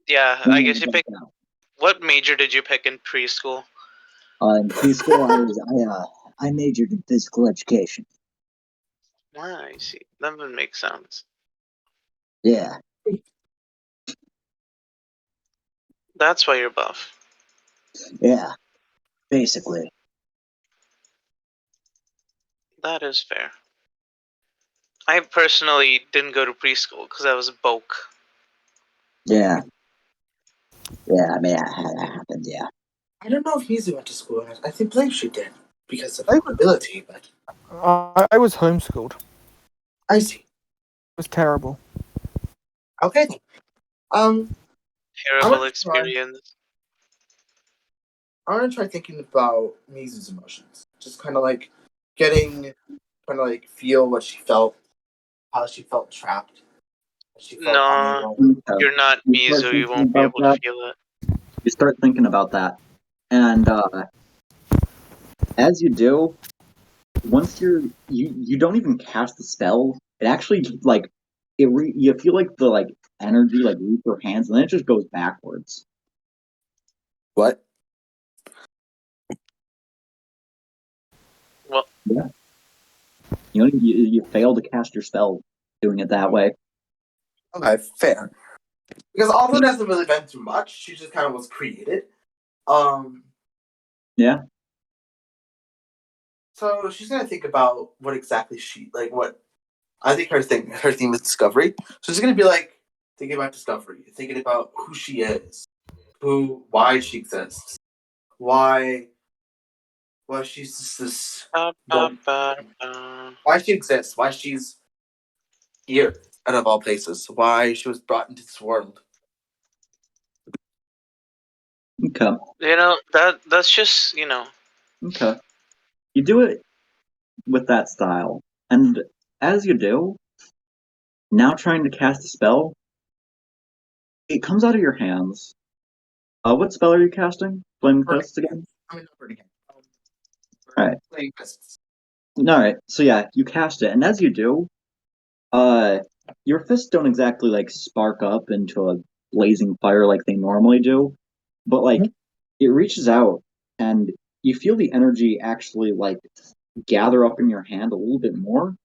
Yeah, I guess you picked. Now. What major did you pick in preschool? In preschool, I majored in physical education. Ah, I see. That would make sense. Yeah, That's why you're buff. yeah, basically. That is fair. I personally didn't go to preschool because I was broke. Yeah, I mean, that happened. Yeah. I don't know if Mizu went to school. I think believe she did because of I- ability, but I was homeschooled. It I see. was terrible. Okay then. Terrible gonna try- experience. I want to try thinking about Mizu's emotions. Just kind of like getting, kind of like feel what she felt, how she felt trapped, how she felt No, unable. you're not You start Mizu. You thinking won't be about able to that. feel it. You start thinking about that, and as you do, once you don't even cast the spell. It actually like you feel like the like energy like leave your hands, and then it just goes backwards. What? Well, Yeah. You fail to cast your spell doing it that way. Okay, fair. Because Alfred hasn't really been through much. She just kind of was created. Yeah. So she's gonna think about what exactly what I think her theme is discovery. So she's gonna be like thinking about discovery, thinking about who she is, why she exists, why she's just this, why she exists, why she's here out of all places, why she was brought into this world. Okay. that's just Okay. You do it with that style, and as you do, now trying to cast a spell, it comes out of your hands. What spell are you casting? Flaming Fists again? I mean, not burning hand. Alright. Playing fists. Alright, so yeah, you cast it, and as you do, your fists don't exactly like spark up into a blazing fire like they normally do, but like it reaches out and you feel the energy actually like gather up in your hand a little bit more,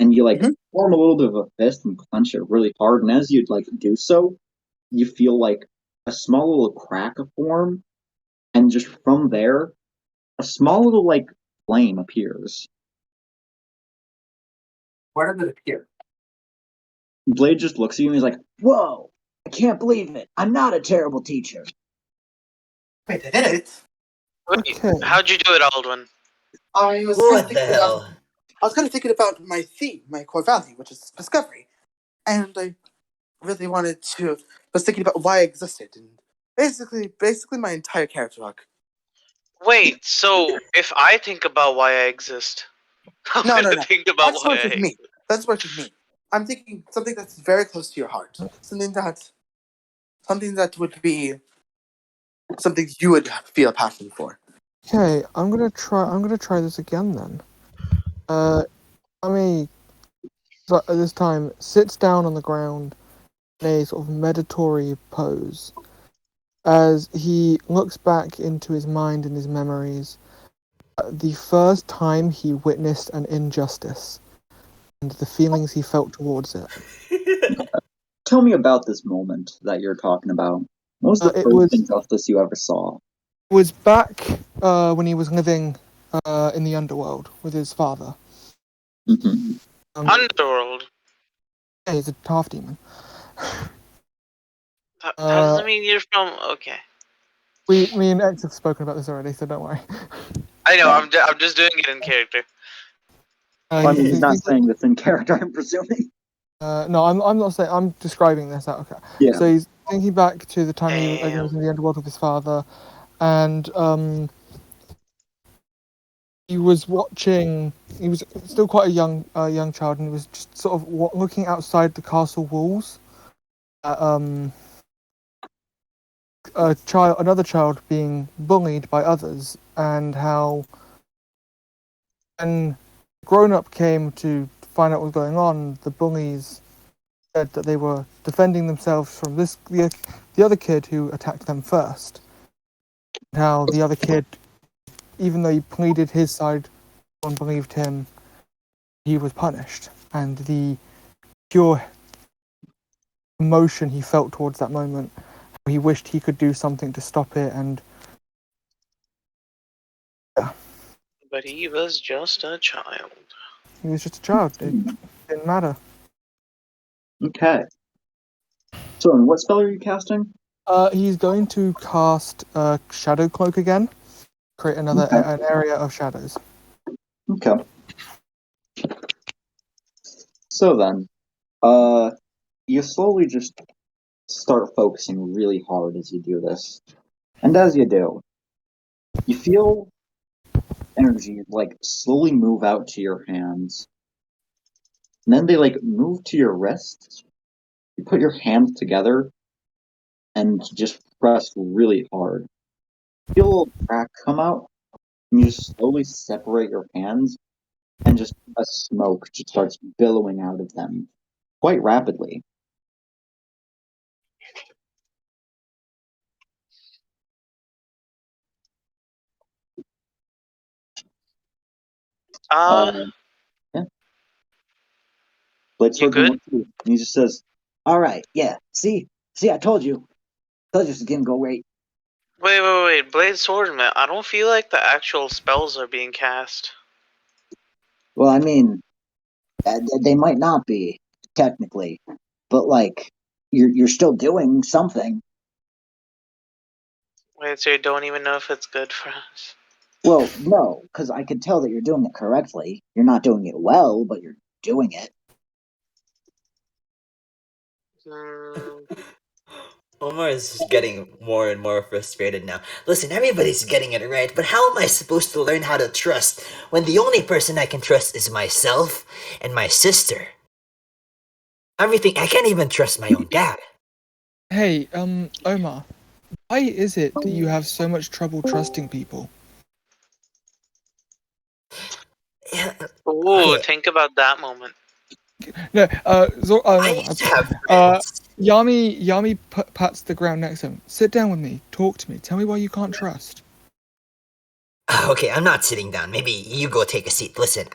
and you like form a little bit of a fist and clench it really hard, and as you like do so, you feel like a small little crack form, And just from there, a small little flame appears. Where did it appear? Blade just looks at you and he's like, "Whoa! I can't believe it! I'm not a terrible teacher." Wait, I did it. Wait, Okay. how'd you do it, Aldwin? I was What the hell? I was kind of thinking about my theme, my core value, which is discovery, and I really was thinking about why I existed, and basically my entire character arc. Wait, so if I think about why I exist, I'm No. gonna think about That's why works with me. That's works with me. I'm thinking something that's very close to your heart, something that would be something you would feel a passion for. Okay, I'm gonna try this again then. Ami, so at this time, sits down on the ground in a sort of meditatory pose as he looks back into his mind and his memories at the first time he witnessed an injustice and the feelings he felt towards it. Tell me about this moment that you're talking about. What was the first injustice you ever saw? It was back when he was living in the underworld with his father. Mm-hmm. Underworld? Yeah, he's a half demon. That doesn't mean you're from. Okay. Me and X have spoken about this already, so don't worry. I know. I'm just doing it in character. I mean, he's not saying this in character, I'm presuming. No, I'm not saying. I'm describing this out. Okay. Yeah. So he's thinking back to the time he was in the underworld with his father, and he was watching. He was still quite a young child, and he was just sort of looking outside the castle walls at another child being bullied by others, and how when grown-up came to find out what was going on, the bullies said that they were defending themselves from the other kid who attacked them first. How the other kid, even though he pleaded his side, no one believed him, he was punished, and the pure emotion he felt towards that moment, he wished he could do something to stop it, and yeah. But he was just a child. He was just a child. It didn't matter. Okay. So, what spell are you casting? He's going to cast Shadow Cloak again. Create another an area of shadows. Okay. So then, you slowly just start focusing really hard as you do this. And as you do, you feel energy slowly move out to your hands. And then they move to your wrists. You put your hands together and just press really hard. You feel a little crack come out, and you just slowly separate your hands, and just a smoke just starts billowing out of them quite rapidly. Yeah. Blade Swordsman looks at you, and he just says, "All right, yeah. See, I told you. This is gonna go great." Wait. Blade Swordsman. I don't feel like the actual spells are being cast. Well, I mean, they might not be technically, but you're still doing something. Wait, so you don't even know if it's good for us? Well, no, because I can tell that you're doing it correctly. You're not doing it well, but you're doing it. Omar is just getting more and more frustrated now. Listen, everybody's getting it right, but how am I supposed to learn how to trust when the only person I can trust is myself and my sister? Everything, I can't even trust my own dad. Hey, Omar, why is it that you have so much trouble trusting people? Ooh, think about that moment. No, I used to have friends. Yami pats the ground next to him. Sit down with me. Talk to me. Tell me why you can't trust. Okay, I'm not sitting down. Maybe you go take a seat. Listen,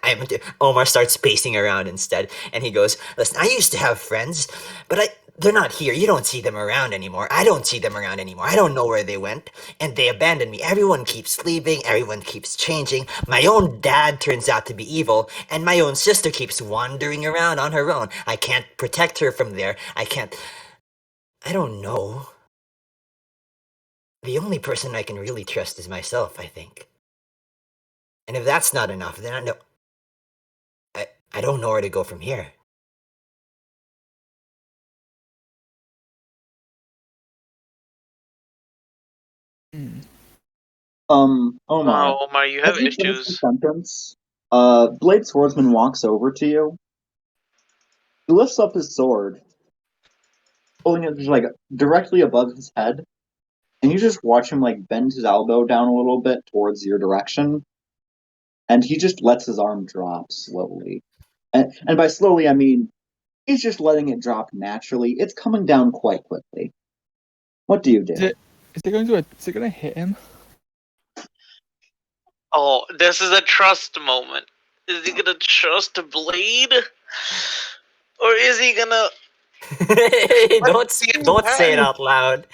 Omar starts pacing around instead, and he goes, "Listen, I used to have friends, but they're not here. You don't see them around anymore. I don't see them around anymore. I don't know where they went. And they abandoned me. Everyone keeps leaving. Everyone keeps changing. My own dad turns out to be evil. And my own sister keeps wandering around on her own. I can't protect her from there. I don't know. The only person I can really trust is myself, I think. And if that's not enough, then I don't know where to go from here. Omar. Wow, Omar, you have As you finish the issues. sentence, Blade Swordsman walks over to you. He lifts up his sword, holding it just like directly above his head, and you just watch him like bend his elbow down a little bit towards your direction, and he just lets his arm drop slowly. And by slowly, I mean he's just letting it drop naturally. It's coming down quite quickly. What do you do? Is it going to hit him? Oh, this is a trust moment. Is he gonna trust Blade? Or is he gonna... don't say it out loud.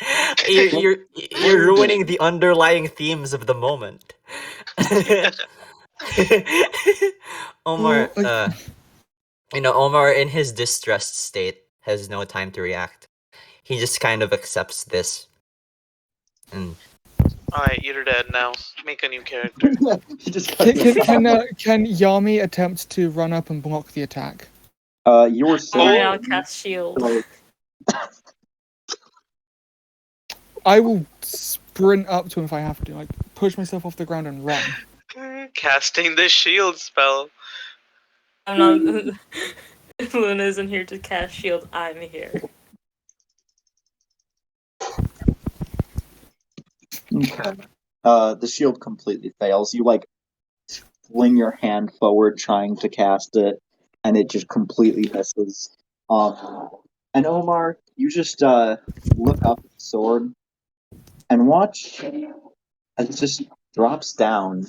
You're ruining the underlying themes of the moment. Omar, Omar in his distressed state has no time to react. He just kind of accepts this. And Alright, you're dead now. Make a new character. He just Can Yami attempt to run up and block the attack? you were so. Sorry, I'll cast shield. I will sprint up to him if I have to, like push myself off the ground and run. Casting the shield spell. I'm not. Luna isn't here to cast shield. I'm here. Okay. The shield completely fails. You like fling your hand forward trying to cast it, and it just completely misses. And Omar, you just look up at the sword and watch as it just drops down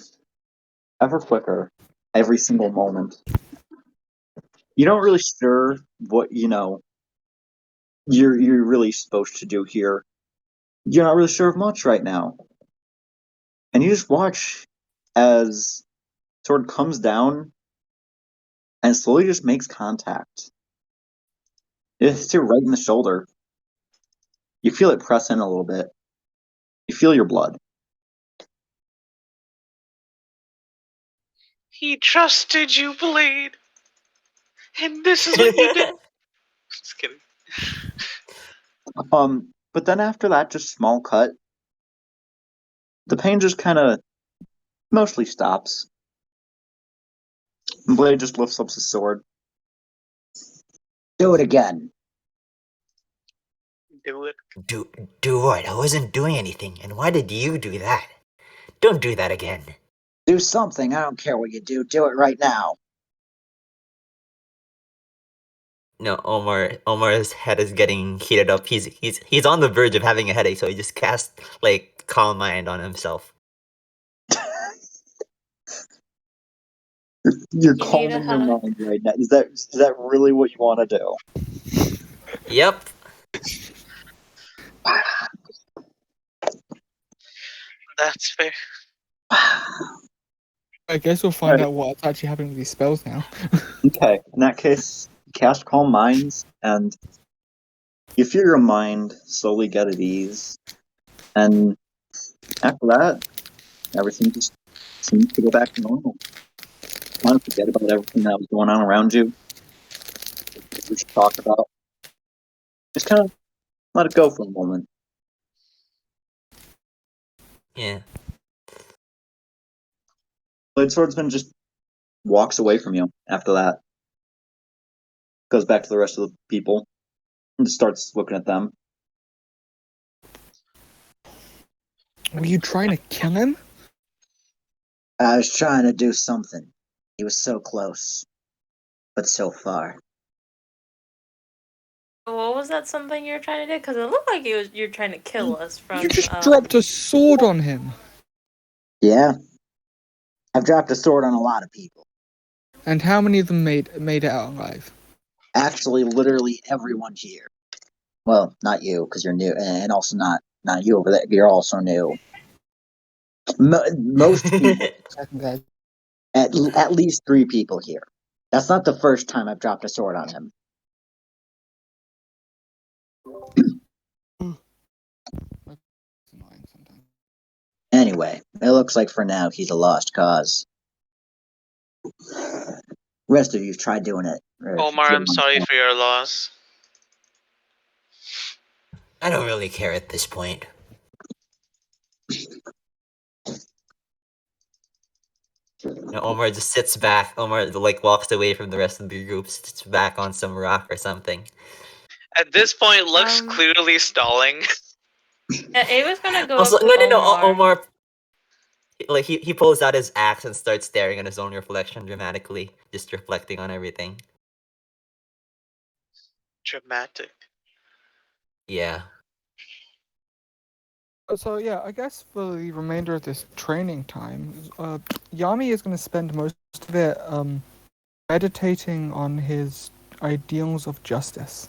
ever quicker every single moment. You're not really sure what you're really supposed to do here. You're not really sure of much right now. And you just watch as sword comes down and slowly just makes contact. It hits you right in the shoulder. You feel it press in a little bit. You feel your blood. He trusted you, Blade. And this is what you did. Just kidding. But then after that, just small cut. The pain just kind of mostly stops. And Blade just lifts up his sword. Do it again. Do it. do what? I wasn't doing anything. And why did you do that? Don't do that again. Do something. I don't care what you do. Do it right now. No, Omar's head is getting heated up. He's on the verge of having a headache, so he just cast like calm mind on himself. You're You need a calming your hug. mind right now. Is that really what you want to do? Yep. That's fair. I guess we'll find out what's actually happening with these spells now. Okay, in that case, cast Calm Minds, and you feel your mind slowly get at ease. And after that, everything just seems to go back to normal. Kind of forget about everything that was going on around you. We should talk about. Just kind of let it go for a moment. Yeah. Blade Swordsman just walks away from you after that. Goes back to the rest of the people and starts looking at them. Were you trying to kill him? I was trying to do something. He was so close, but so far. What was that something you were trying to do? Because it looked like you're trying to kill us from. You just dropped a sword on him. Yeah. I've dropped a sword on a lot of people. And how many of them made it out alive? Actually, literally everyone here. Well, not you, because you're new, and also not you over there. You're also new. Most people, at least 3 people here. That's not the first time I've dropped a sword on him. It's annoying sometimes. Anyway, it looks like for now he's a lost cause. Rest of you try doing it. Omar, I'm sorry for your loss. I don't really care at this point. Omar just sits back. Omar like walks away from the rest of the group, sits back on some rock or something. At this point, Luck's clearly stalling. Yeah, Ava's gonna go Also, up to Omar. Omar. Like he pulls out his axe and starts staring at his own reflection dramatically, just reflecting on everything. Dramatic. Yeah. So yeah, I guess for the remainder of this training time, Yami is going to spend most of it meditating on his ideals of justice.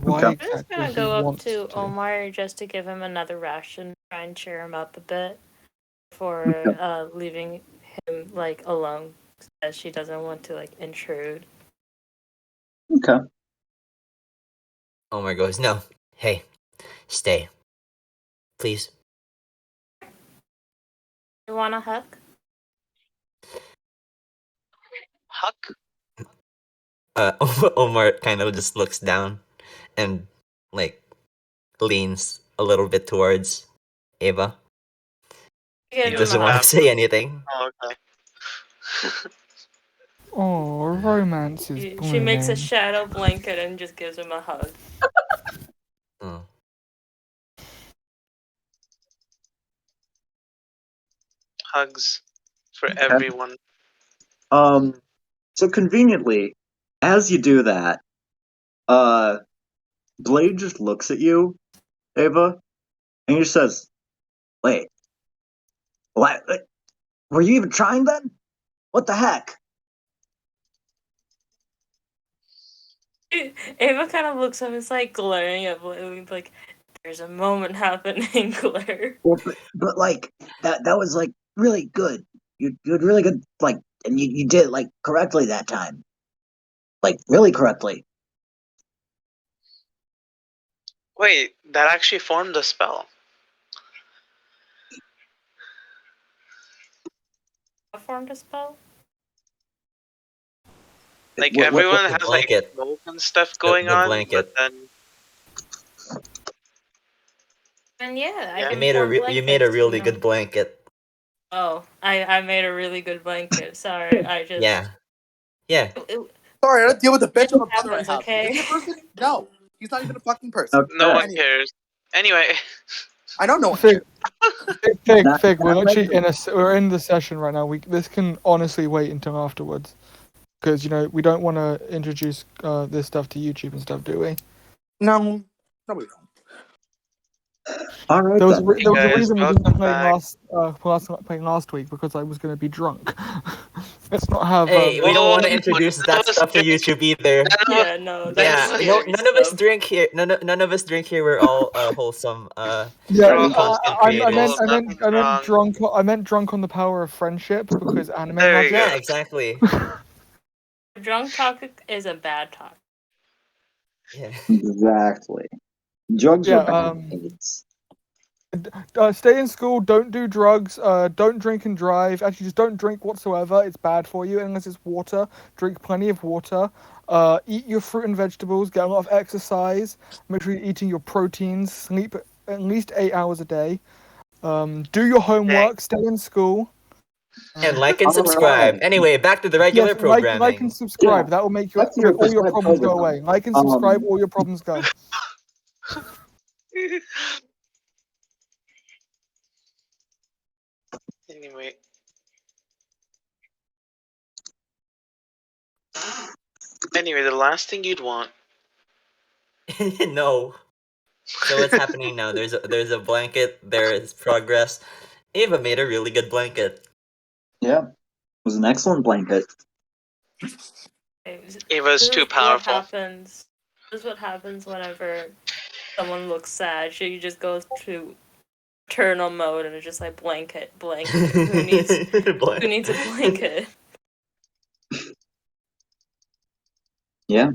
Why Okay. I'm just exactly gonna he go up wants to Omar just to give him another ration, try and cheer him up a bit before leaving him like alone, as she doesn't want to like intrude. Okay. Omar goes, "No, hey, stay, please." You want a hug? Huck? Omar kind of just looks down and like leans a little bit towards Ava. Give He him doesn't a want hug. to say anything. Oh, okay. Oh, romance is She makes a blooming. shadow blanket and just gives him a hug. Oh. Hugs for Okay. everyone. So conveniently, as you do that, Blade just looks at you, Ava, and he says, "Wait, what? Were you even trying then? What the heck?" Ava kind of looks up, it's like glaring at Blade, like, there's a moment happening, glare. Well, but like that was like really good. You did really good, like, and you did it, like, correctly that time, like really correctly. Wait, that actually formed a spell. What formed a spell? Like, What- everyone The has like blanket. smoke and stuff going The on, blanket. but then And yeah, I Yeah. can You form made a blankets, really you know. good blanket. Oh, I made a really good blanket. Sorry, I just Yeah. Yeah. Sorry, I don't deal with the bitch of a brother I happens, have. okay? Is he a person? No. He's not even a fucking person. Okay. no one Anyway. cares. Anyway, I don't know. Fig, That- Fig, we're that actually makes we're in the session right now. This can honestly wait until afterwards, because we don't want to introduce this stuff to YouTube and stuff, do we? No. No, we don't. All right There was then. there was a guys, reason we welcome didn't play back. playing last week because I was going to be drunk. Let's not have. Hey, we don't Well, want to introduce that stuff to YouTube either. Yeah, no, Yeah, that's no, scary none of us stuff. drink here. None of us drink here. We're all wholesome. Yeah, all content I creators. meant drunk. I meant drunk on the power of friendship because anime There you magic. Yeah, exactly. Drunk talk is a bad talk. Yeah. Exactly. Drugs Yeah, are bad. AIDS. Stay in school. Don't do drugs. Don't drink and drive. Actually, just don't drink whatsoever. It's bad for you unless it's water. Drink plenty of water. Eat your fruit and vegetables. Get a lot of exercise. Make sure you're eating your proteins. Sleep at least 8 hours a day. Do your homework. Stay in school. And like and All subscribe. right. Anyway, back to the regular Yes, programming. like and subscribe. Yeah. That will make Back to your all your prescribed problems go program. away. Like and subscribe, all your problems go. Anyway. Anyway, the last thing you'd want. No. So what's happening now? There's a blanket. There is progress. Ava made a really good blanket. Yeah, it was an excellent blanket. Ava's This too is what powerful. happens This is what happens whenever someone looks sad. You just go to eternal mode and it's just like blanket. Who needs a blanket? Yeah.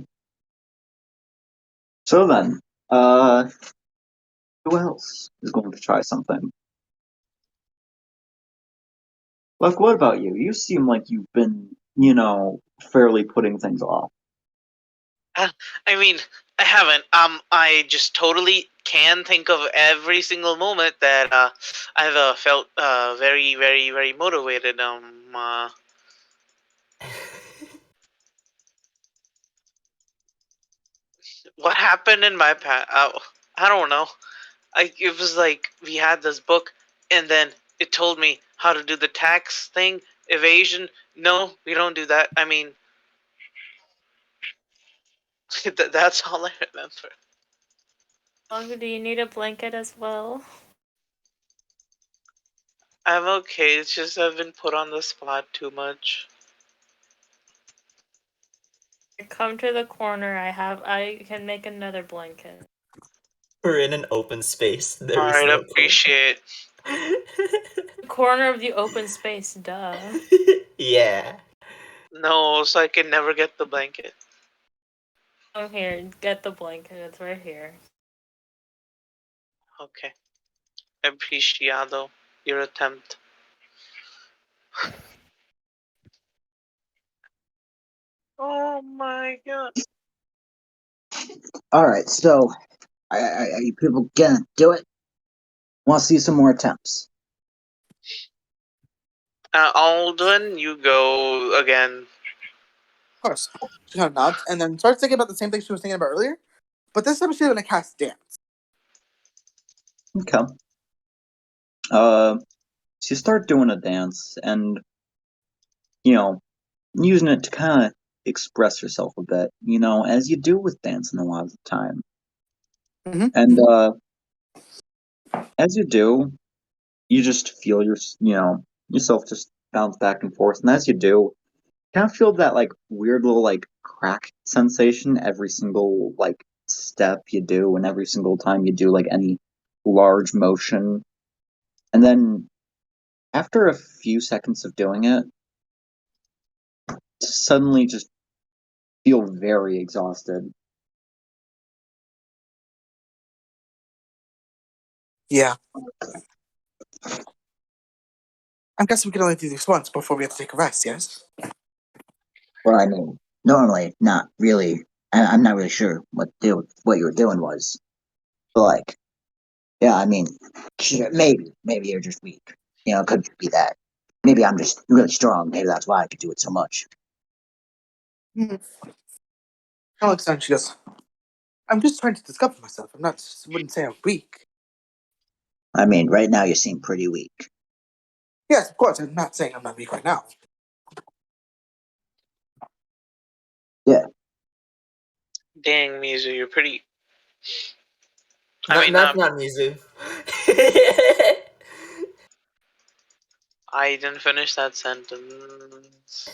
So then, who else is going to try something? Look, what about you? You seem like you've been, fairly putting things off. I mean, I haven't. I just totally can think of every single moment that I've felt very, very, very motivated. What happened in my past? I don't know. It was like we had this book, and then it told me how to do the tax thing, evasion. No, we don't do that. I mean, that's all I remember. Longer, do you need a blanket as well? I'm okay. It's just I've been put on the spot too much. Come to the corner. I can make another blanket. We're in an open space. There is Alright, no appreciate. Corner of the open space, duh. Yeah. No, so I can never get the blanket. Come here, get the blanket. It's right here. Okay. Appreciado your attempt. Oh my god. All right, so are you people gonna do it? Want to see some more attempts? Alden, you go again. Of course. She kind of nods and then starts thinking about the same thing she was thinking about earlier. But this time she's going to cast Dance. Okay. So you start doing a dance, and using it to kind of express yourself a bit, as you do with dancing a lot of the time. Mhm. And as you do, you just feel yourself just bounce back and forth, and as you do, kind of feel that like weird little like crack sensation every single like step you do, and every single time you do like any large motion, and then after a few seconds of doing it, suddenly just feel very exhausted. Yeah. I guess we can only do this once before we have to take a rest, yes? Well, I mean, normally, not really. I'm not really sure what you were doing was, but like, yeah, I mean, sure, maybe you're just weak. It could be that. Maybe I'm just really strong. Maybe that's why I could do it so much. Mm-hmm. Alex, and she goes, I'm just trying to discover myself. Wouldn't say I'm weak. I mean, right now you seem pretty weak. Yes, of course. I'm not saying I'm not weak right now. Yeah. Dang, Mizu, you're pretty. That's not Mizu. I didn't finish that sentence.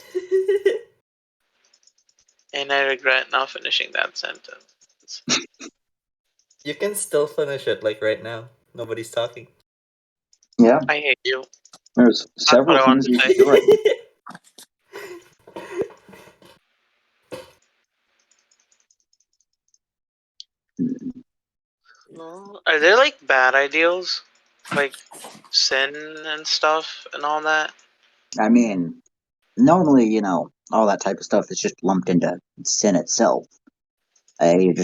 And I regret not finishing that sentence. You can still finish it, like right now. Nobody's talking. Yeah. I hate you. There's several what I want things to you can do right now. No. Are there like bad ideals? Like sin and stuff and all that? I mean, normally, all that type of stuff is just lumped into sin itself. You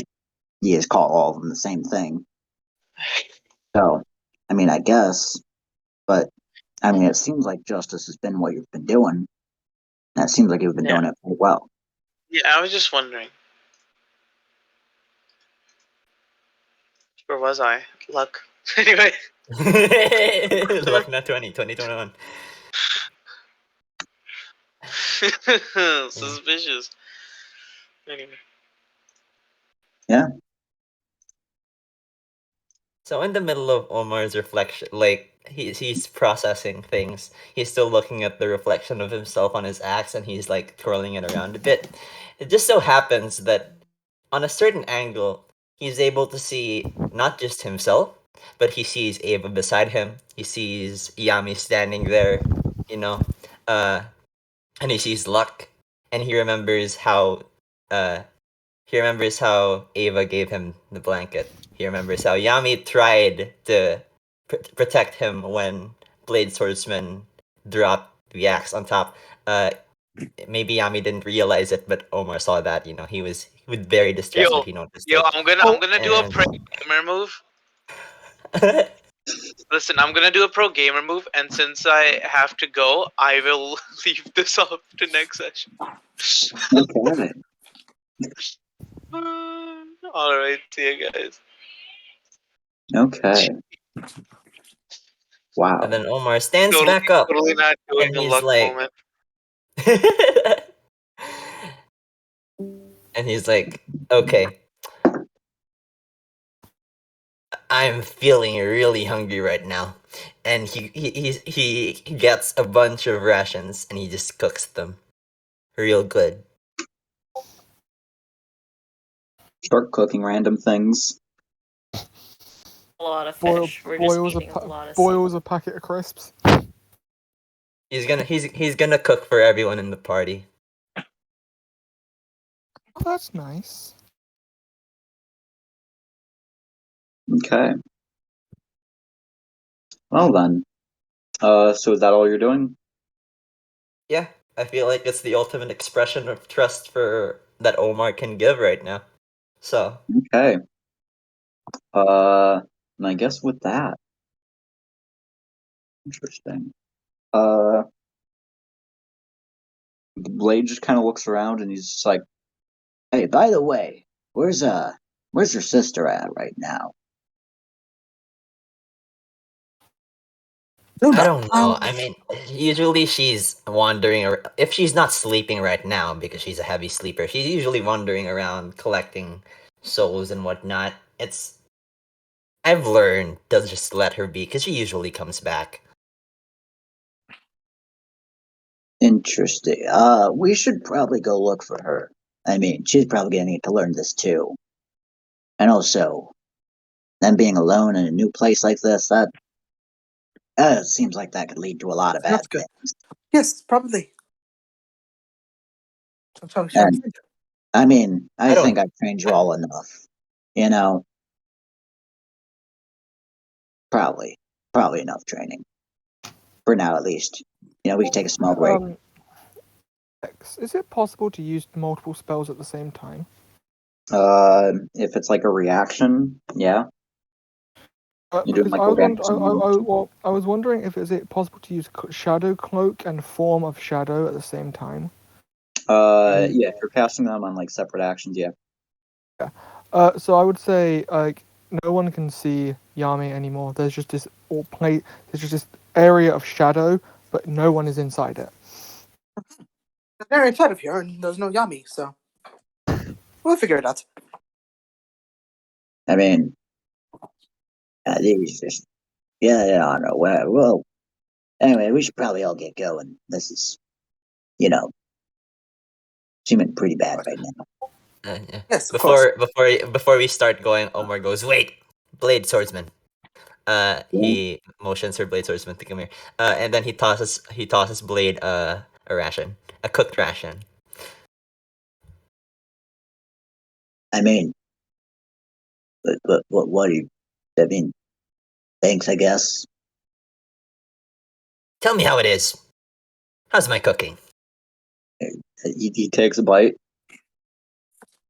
just call all of them the same thing. So, I mean, I guess, but I mean, it seems like justice has been what you've been doing. That seems like you've been doing it quite well. Yeah, I was just wondering. Where was I? Luck. Anyway. Luck not 2021. Suspicious. Anyway. Yeah. So in the middle of Omar's reflection, like he's processing things. He's still looking at the reflection of himself on his axe, and he's like twirling it around a bit. It just so happens that on a certain angle, he's able to see not just himself, but he sees Ava beside him. He sees Yami standing there, you know, and he sees Luck, and he remembers how Ava gave him the blanket. He remembers how Yami tried to protect him when Blade Swordsman dropped the axe on top. Maybe Yami didn't realize it, but Omar saw that. He was very distressed Yo, that he noticed yo, it. I'm gonna do a And- pro gamer move. Listen, I'm gonna do a pro gamer move, and since I have to go, I will leave this up to next session. Okay. All right, see you guys. Okay. Wow. And then Omar stands Totally, back up, totally not doing and a he's luck like, moment. and he's like, okay, I'm feeling really hungry right now. And he gets a bunch of rations and he just cooks them real good. Start cooking random things. A lot of Boil, fish. We're just boils eating a lot of boils a packet of crisps. He's gonna cook for everyone in the party. Oh, that's nice. Okay. Well then. So is that all you're doing? Yeah, I feel like it's the ultimate expression of trust that Omar can give right now. So Okay. And I guess with that. Interesting. Blade just kind of looks around and he's just like, "Hey, by the way, where's your sister at right now?" I don't know. I mean, usually she's wandering. If she's not sleeping right now because she's a heavy sleeper, she's usually wandering around collecting souls and whatnot. I've learned to just let her be because she usually comes back. Interesting. We should probably go look for her. I mean, she's probably gonna need to learn this too. And also, them being alone in a new place like this, that seems like that could lead to a lot of bad That's good. things. Yes, probably. And, I mean, I don't- think I've trained you all enough. You know, probably enough training for now, at least. You know, we can take a small break. X, is it possible to use multiple spells at the same time? If it's like a reaction, yeah. You're doing Because like a reaction. I was wondering if is it possible to use Shadow Cloak and Form of Shadow at the same time. Yeah, if you're casting them on like separate actions, yeah. So I would say like no one can see Yami anymore. There's just this There's just this area of shadow, but no one is inside it. They're inside of here, and there's no Yami, so we'll figure it out. I mean, these just, yeah, I don't know. Well, anyway, we should probably all get going. This is, seeming pretty bad right now. Yeah. Yes, of course. Before we start going, Omar goes, "Wait, Blade Swordsman." He motions for Blade Swordsman to come here. And then he tosses Blade a ration, a cooked ration. I mean, what do you? I mean, thanks, I guess. Tell me how it is. How's my cooking? He takes a bite.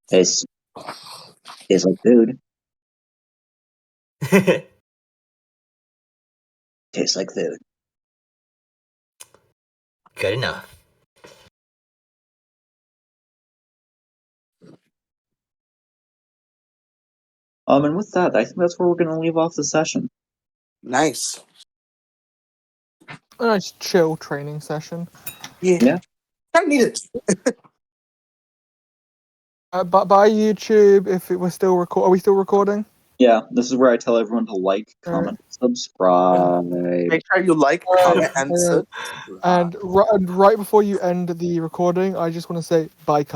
Tastes like food. Tastes like food. Good enough. And with that, I think that's where we're gonna leave off the session. Nice. A nice chill training session. Yeah. I need it. But by YouTube, if it was still are we still recording? Yeah, this is where I tell everyone to like, comment, subscribe. Make sure you like, comment, and subscribe. And right before you end the recording, I just want to say bye.